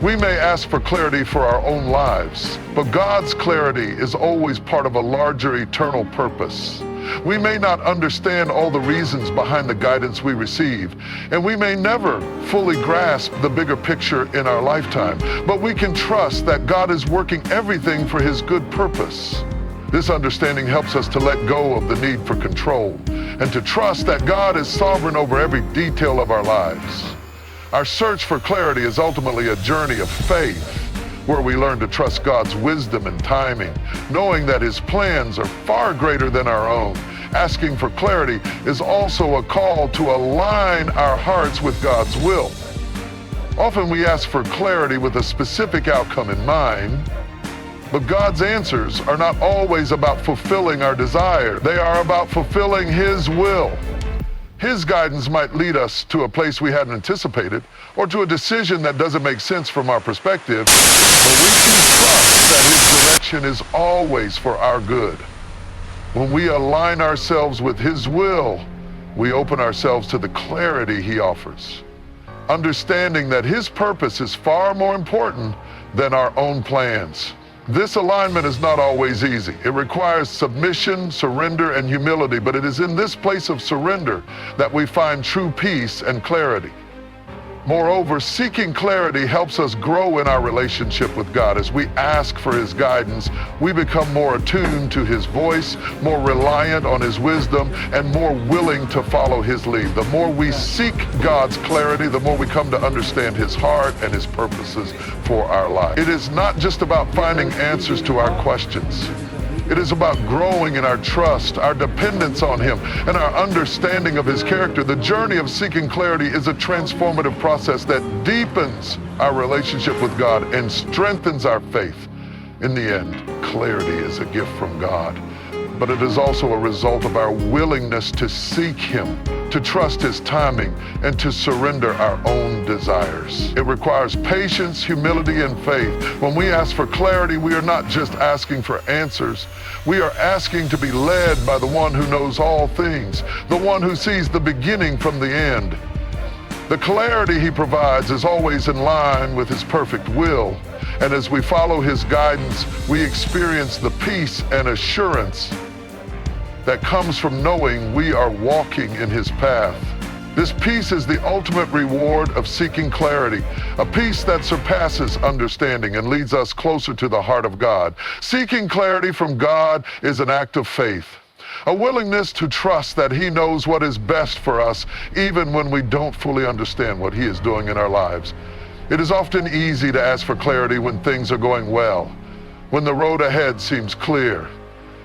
We may ask for clarity for our own lives, but God's clarity is always part of a larger eternal purpose. We may not understand all the reasons behind the guidance we receive, and we may never fully grasp the bigger picture in our lifetime, but we can trust that God is working everything for His good purpose. This understanding helps us to let go of the need for control and to trust that God is sovereign over every detail of our lives. Our search for clarity is ultimately a journey of faith, where we learn to trust God's wisdom and timing, knowing that His plans are far greater than our own. Asking for clarity is also a call to align our hearts with God's will. Often we ask for clarity with a specific outcome in mind, but God's answers are not always about fulfilling our desire. They are about fulfilling His will. His guidance might lead us to a place we hadn't anticipated, or to a decision that doesn't make sense from our perspective, but we can trust that His direction is always for our good. When we align ourselves with His will, we open ourselves to the clarity He offers, understanding that His purpose is far more important than our own plans. This alignment is not always easy. It requires submission, surrender, and humility, but it is in this place of surrender that we find true peace and clarity. Moreover, seeking clarity helps us grow in our relationship with God. As we ask for His guidance, we become more attuned to His voice, more reliant on His wisdom, and more willing to follow His lead. The more we seek God's clarity, the more we come to understand His heart and His purposes for our life. It is not just about finding answers to our questions. It is about growing in our trust, our dependence on Him, and our understanding of His character. The journey of seeking clarity is a transformative process that deepens our relationship with God and strengthens our faith. In the end, clarity is a gift from God, but it is also a result of our willingness to seek Him, to trust His timing, and to surrender our own desires. It requires patience, humility, and faith. When we ask for clarity, we are not just asking for answers. We are asking to be led by the one who knows all things, the one who sees the beginning from the end. The clarity He provides is always in line with His perfect will. And as we follow His guidance, we experience the peace and assurance that comes from knowing we are walking in His path. This peace is the ultimate reward of seeking clarity, a peace that surpasses understanding and leads us closer to the heart of God. Seeking clarity from God is an act of faith, a willingness to trust that He knows what is best for us, even when we don't fully understand what He is doing in our lives. It is often easy to ask for clarity when things are going well, when the road ahead seems clear,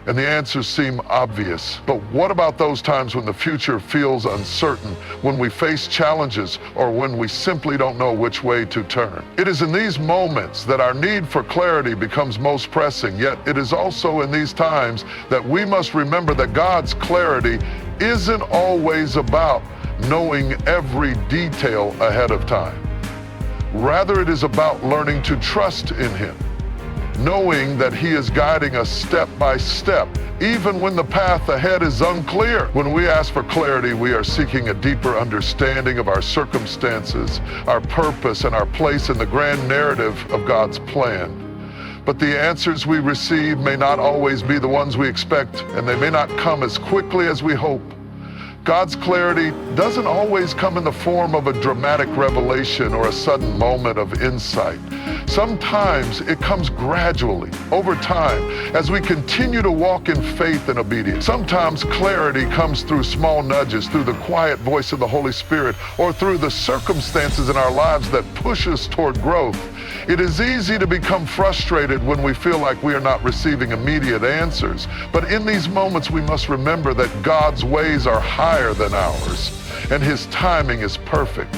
and the answers seem obvious. But what about those times when the future feels uncertain, when we face challenges, or when we simply don't know which way to turn? It is in these moments that our need for clarity becomes most pressing, yet it is also in these times that we must remember that God's clarity isn't always about knowing every detail ahead of time. Rather, it is about learning to trust in Him, knowing that He is guiding us step by step, even when the path ahead is unclear. When we ask for clarity, we are seeking a deeper understanding of our circumstances, our purpose, and our place in the grand narrative of God's plan. But the answers we receive may not always be the ones we expect, and they may not come as quickly as we hope. God's clarity doesn't always come in the form of a dramatic revelation or a sudden moment of insight. Sometimes it comes gradually, over time, as we continue to walk in faith and obedience. Sometimes clarity comes through small nudges, through the quiet voice of the Holy Spirit, or through the circumstances in our lives that push us toward growth. It is easy to become frustrated when we feel like we are not receiving immediate answers. But in these moments, we must remember that God's ways are higher than ours, and His timing is perfect.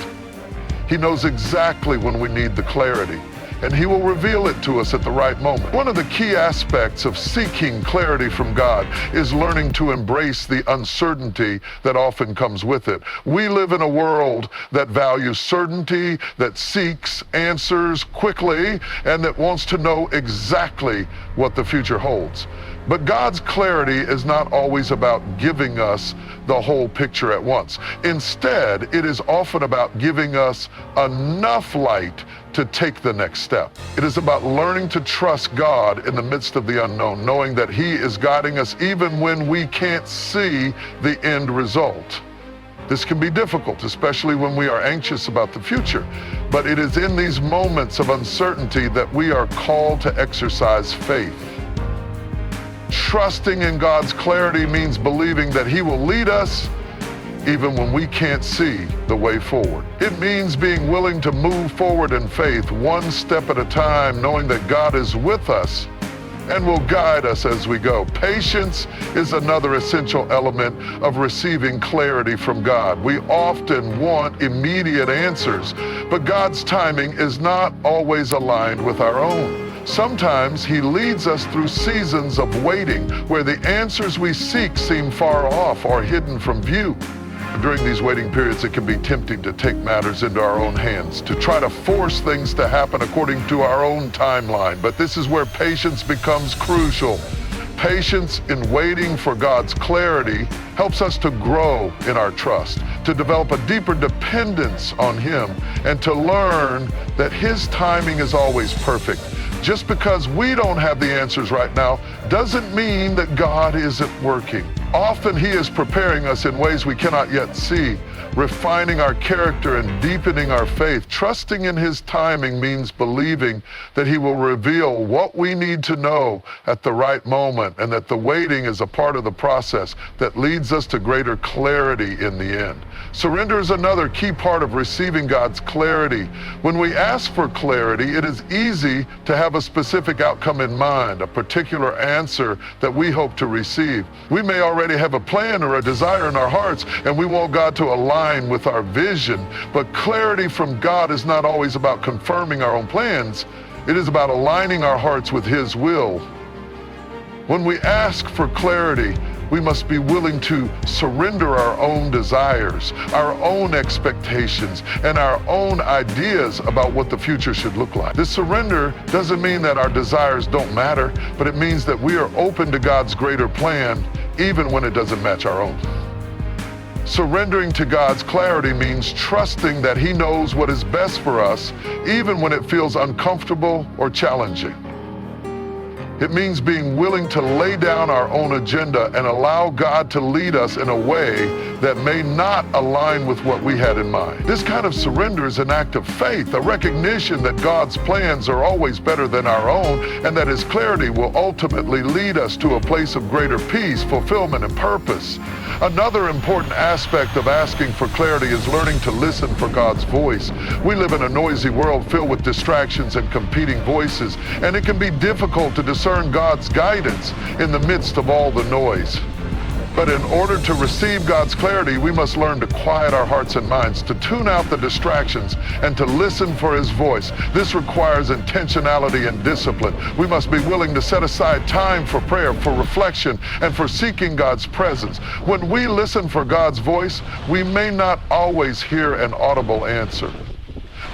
He knows exactly when we need the clarity, and He will reveal it to us at the right moment. One of the key aspects of seeking clarity from God is learning to embrace the uncertainty that often comes with it. We live in a world that values certainty, that seeks answers quickly, and that wants to know exactly what the future holds. But God's clarity is not always about giving us the whole picture at once. Instead, it is often about giving us enough light to take the next step. It is about learning to trust God in the midst of the unknown, knowing that He is guiding us even when we can't see the end result. This can be difficult, especially when we are anxious about the future. But it is in these moments of uncertainty that we are called to exercise faith. Trusting in God's clarity means believing that He will lead us even when we can't see the way forward. It means being willing to move forward in faith, one step at a time, knowing that God is with us and will guide us as we go. Patience is another essential element of receiving clarity from God. We often want immediate answers, but God's timing is not always aligned with our own. Sometimes He leads us through seasons of waiting where the answers we seek seem far off or hidden from view. during these waiting periods, it can be tempting to take matters into our own hands, to try to force things to happen according to our own timeline. But this is where patience becomes crucial. Patience in waiting for God's clarity helps us to grow in our trust, to develop a deeper dependence on Him, and to learn that His timing is always perfect. Just because we don't have the answers right now doesn't mean that God isn't working. Often He is preparing us in ways we cannot yet see, refining our character and deepening our faith. Trusting in His timing means believing that He will reveal what we need to know at the right moment, and that the waiting is a part of the process that leads us to greater clarity in the end. Surrender is another key part of receiving God's clarity. When we ask for clarity, it is easy to have a specific outcome in mind, a particular answer that we hope to receive. We may already have a plan or a desire in our hearts, and we want God to align with our vision. But clarity from God is not always about confirming our own plans. It is about aligning our hearts with His will. When we ask for clarity, we must be willing to surrender our own desires, our own expectations, and our own ideas about what the future should look like. This surrender doesn't mean that our desires don't matter, but it means that we are open to God's greater plan, even when it doesn't match our own. Surrendering to God's clarity means trusting that He knows what is best for us, even when it feels uncomfortable or challenging. It means being willing to lay down our own agenda and allow God to lead us in a way that may not align with what we had in mind. This kind of surrender is an act of faith, a recognition that God's plans are always better than our own, and that His clarity will ultimately lead us to a place of greater peace, fulfillment, and purpose. Another important aspect of asking for clarity is learning to listen for God's voice. We live in a noisy world filled with distractions and competing voices, and it can be difficult to discern God's guidance in the midst of all the noise. But in order to receive God's clarity, we must learn to quiet our hearts and minds, to tune out the distractions, and to listen for His voice. This requires intentionality and discipline. We must be willing to set aside time for prayer, for reflection, and for seeking God's presence. When we listen for God's voice, we may not always hear an audible answer,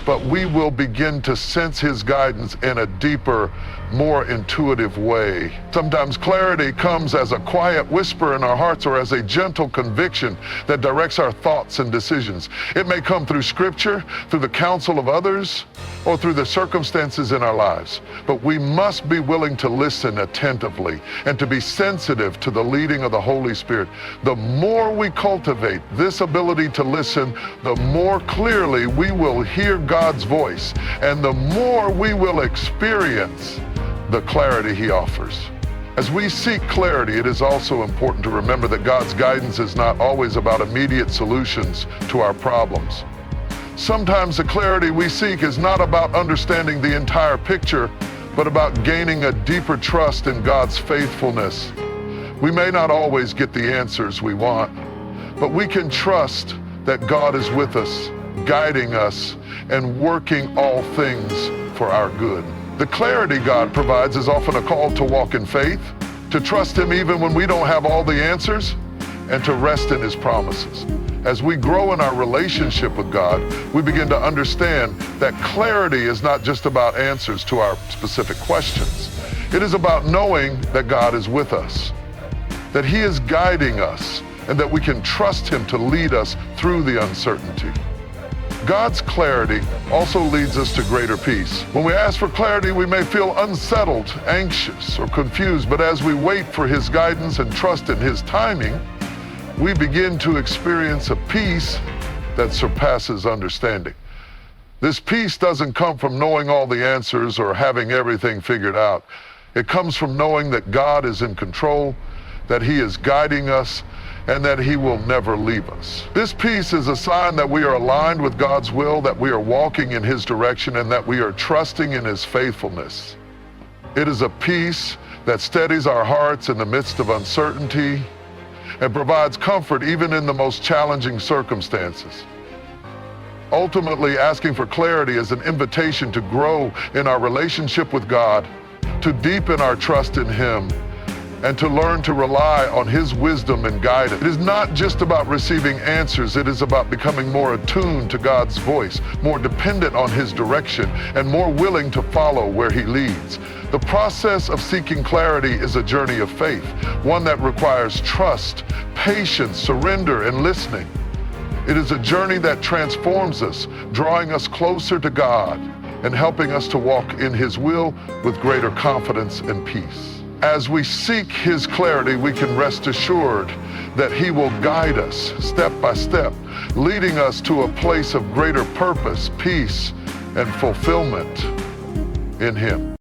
but we will begin to sense His guidance in a deeper, more intuitive way. Sometimes clarity comes as a quiet whisper in our hearts, or as a gentle conviction that directs our thoughts and decisions. It may come through Scripture, through the counsel of others, or through the circumstances in our lives. But we must be willing to listen attentively and to be sensitive to the leading of the Holy Spirit. The more we cultivate this ability to listen, the more clearly we will hear God's voice, and the more we will experience the clarity He offers. As we seek clarity, it is also important to remember that God's guidance is not always about immediate solutions to our problems. Sometimes the clarity we seek is not about understanding the entire picture, but about gaining a deeper trust in God's faithfulness. We may not always get the answers we want, but we can trust that God is with us, guiding us, and working all things for our good. The clarity God provides is often a call to walk in faith, to trust Him even when we don't have all the answers, and to rest in His promises. As we grow in our relationship with God, we begin to understand that clarity is not just about answers to our specific questions. It is about knowing that God is with us, that He is guiding us, and that we can trust Him to lead us through the uncertainty. God's clarity also leads us to greater peace. When we ask for clarity, we may feel unsettled, anxious, or confused, but as we wait for His guidance and trust in His timing, we begin to experience a peace that surpasses understanding. This peace doesn't come from knowing all the answers or having everything figured out. It comes from knowing that God is in control, that He is guiding us, and that He will never leave us. This peace is a sign that we are aligned with God's will, that we are walking in His direction, and that we are trusting in His faithfulness. It is a peace that steadies our hearts in the midst of uncertainty and provides comfort even in the most challenging circumstances. Ultimately, asking for clarity is an invitation to grow in our relationship with God, to deepen our trust in Him, and to learn to rely on His wisdom and guidance. It is not just about receiving answers, it is about becoming more attuned to God's voice, more dependent on His direction, and more willing to follow where He leads. The process of seeking clarity is a journey of faith, one that requires trust, patience, surrender, and listening. It is a journey that transforms us, drawing us closer to God and helping us to walk in His will with greater confidence and peace. As we seek His clarity, we can rest assured that He will guide us step by step, leading us to a place of greater purpose, peace, and fulfillment in Him.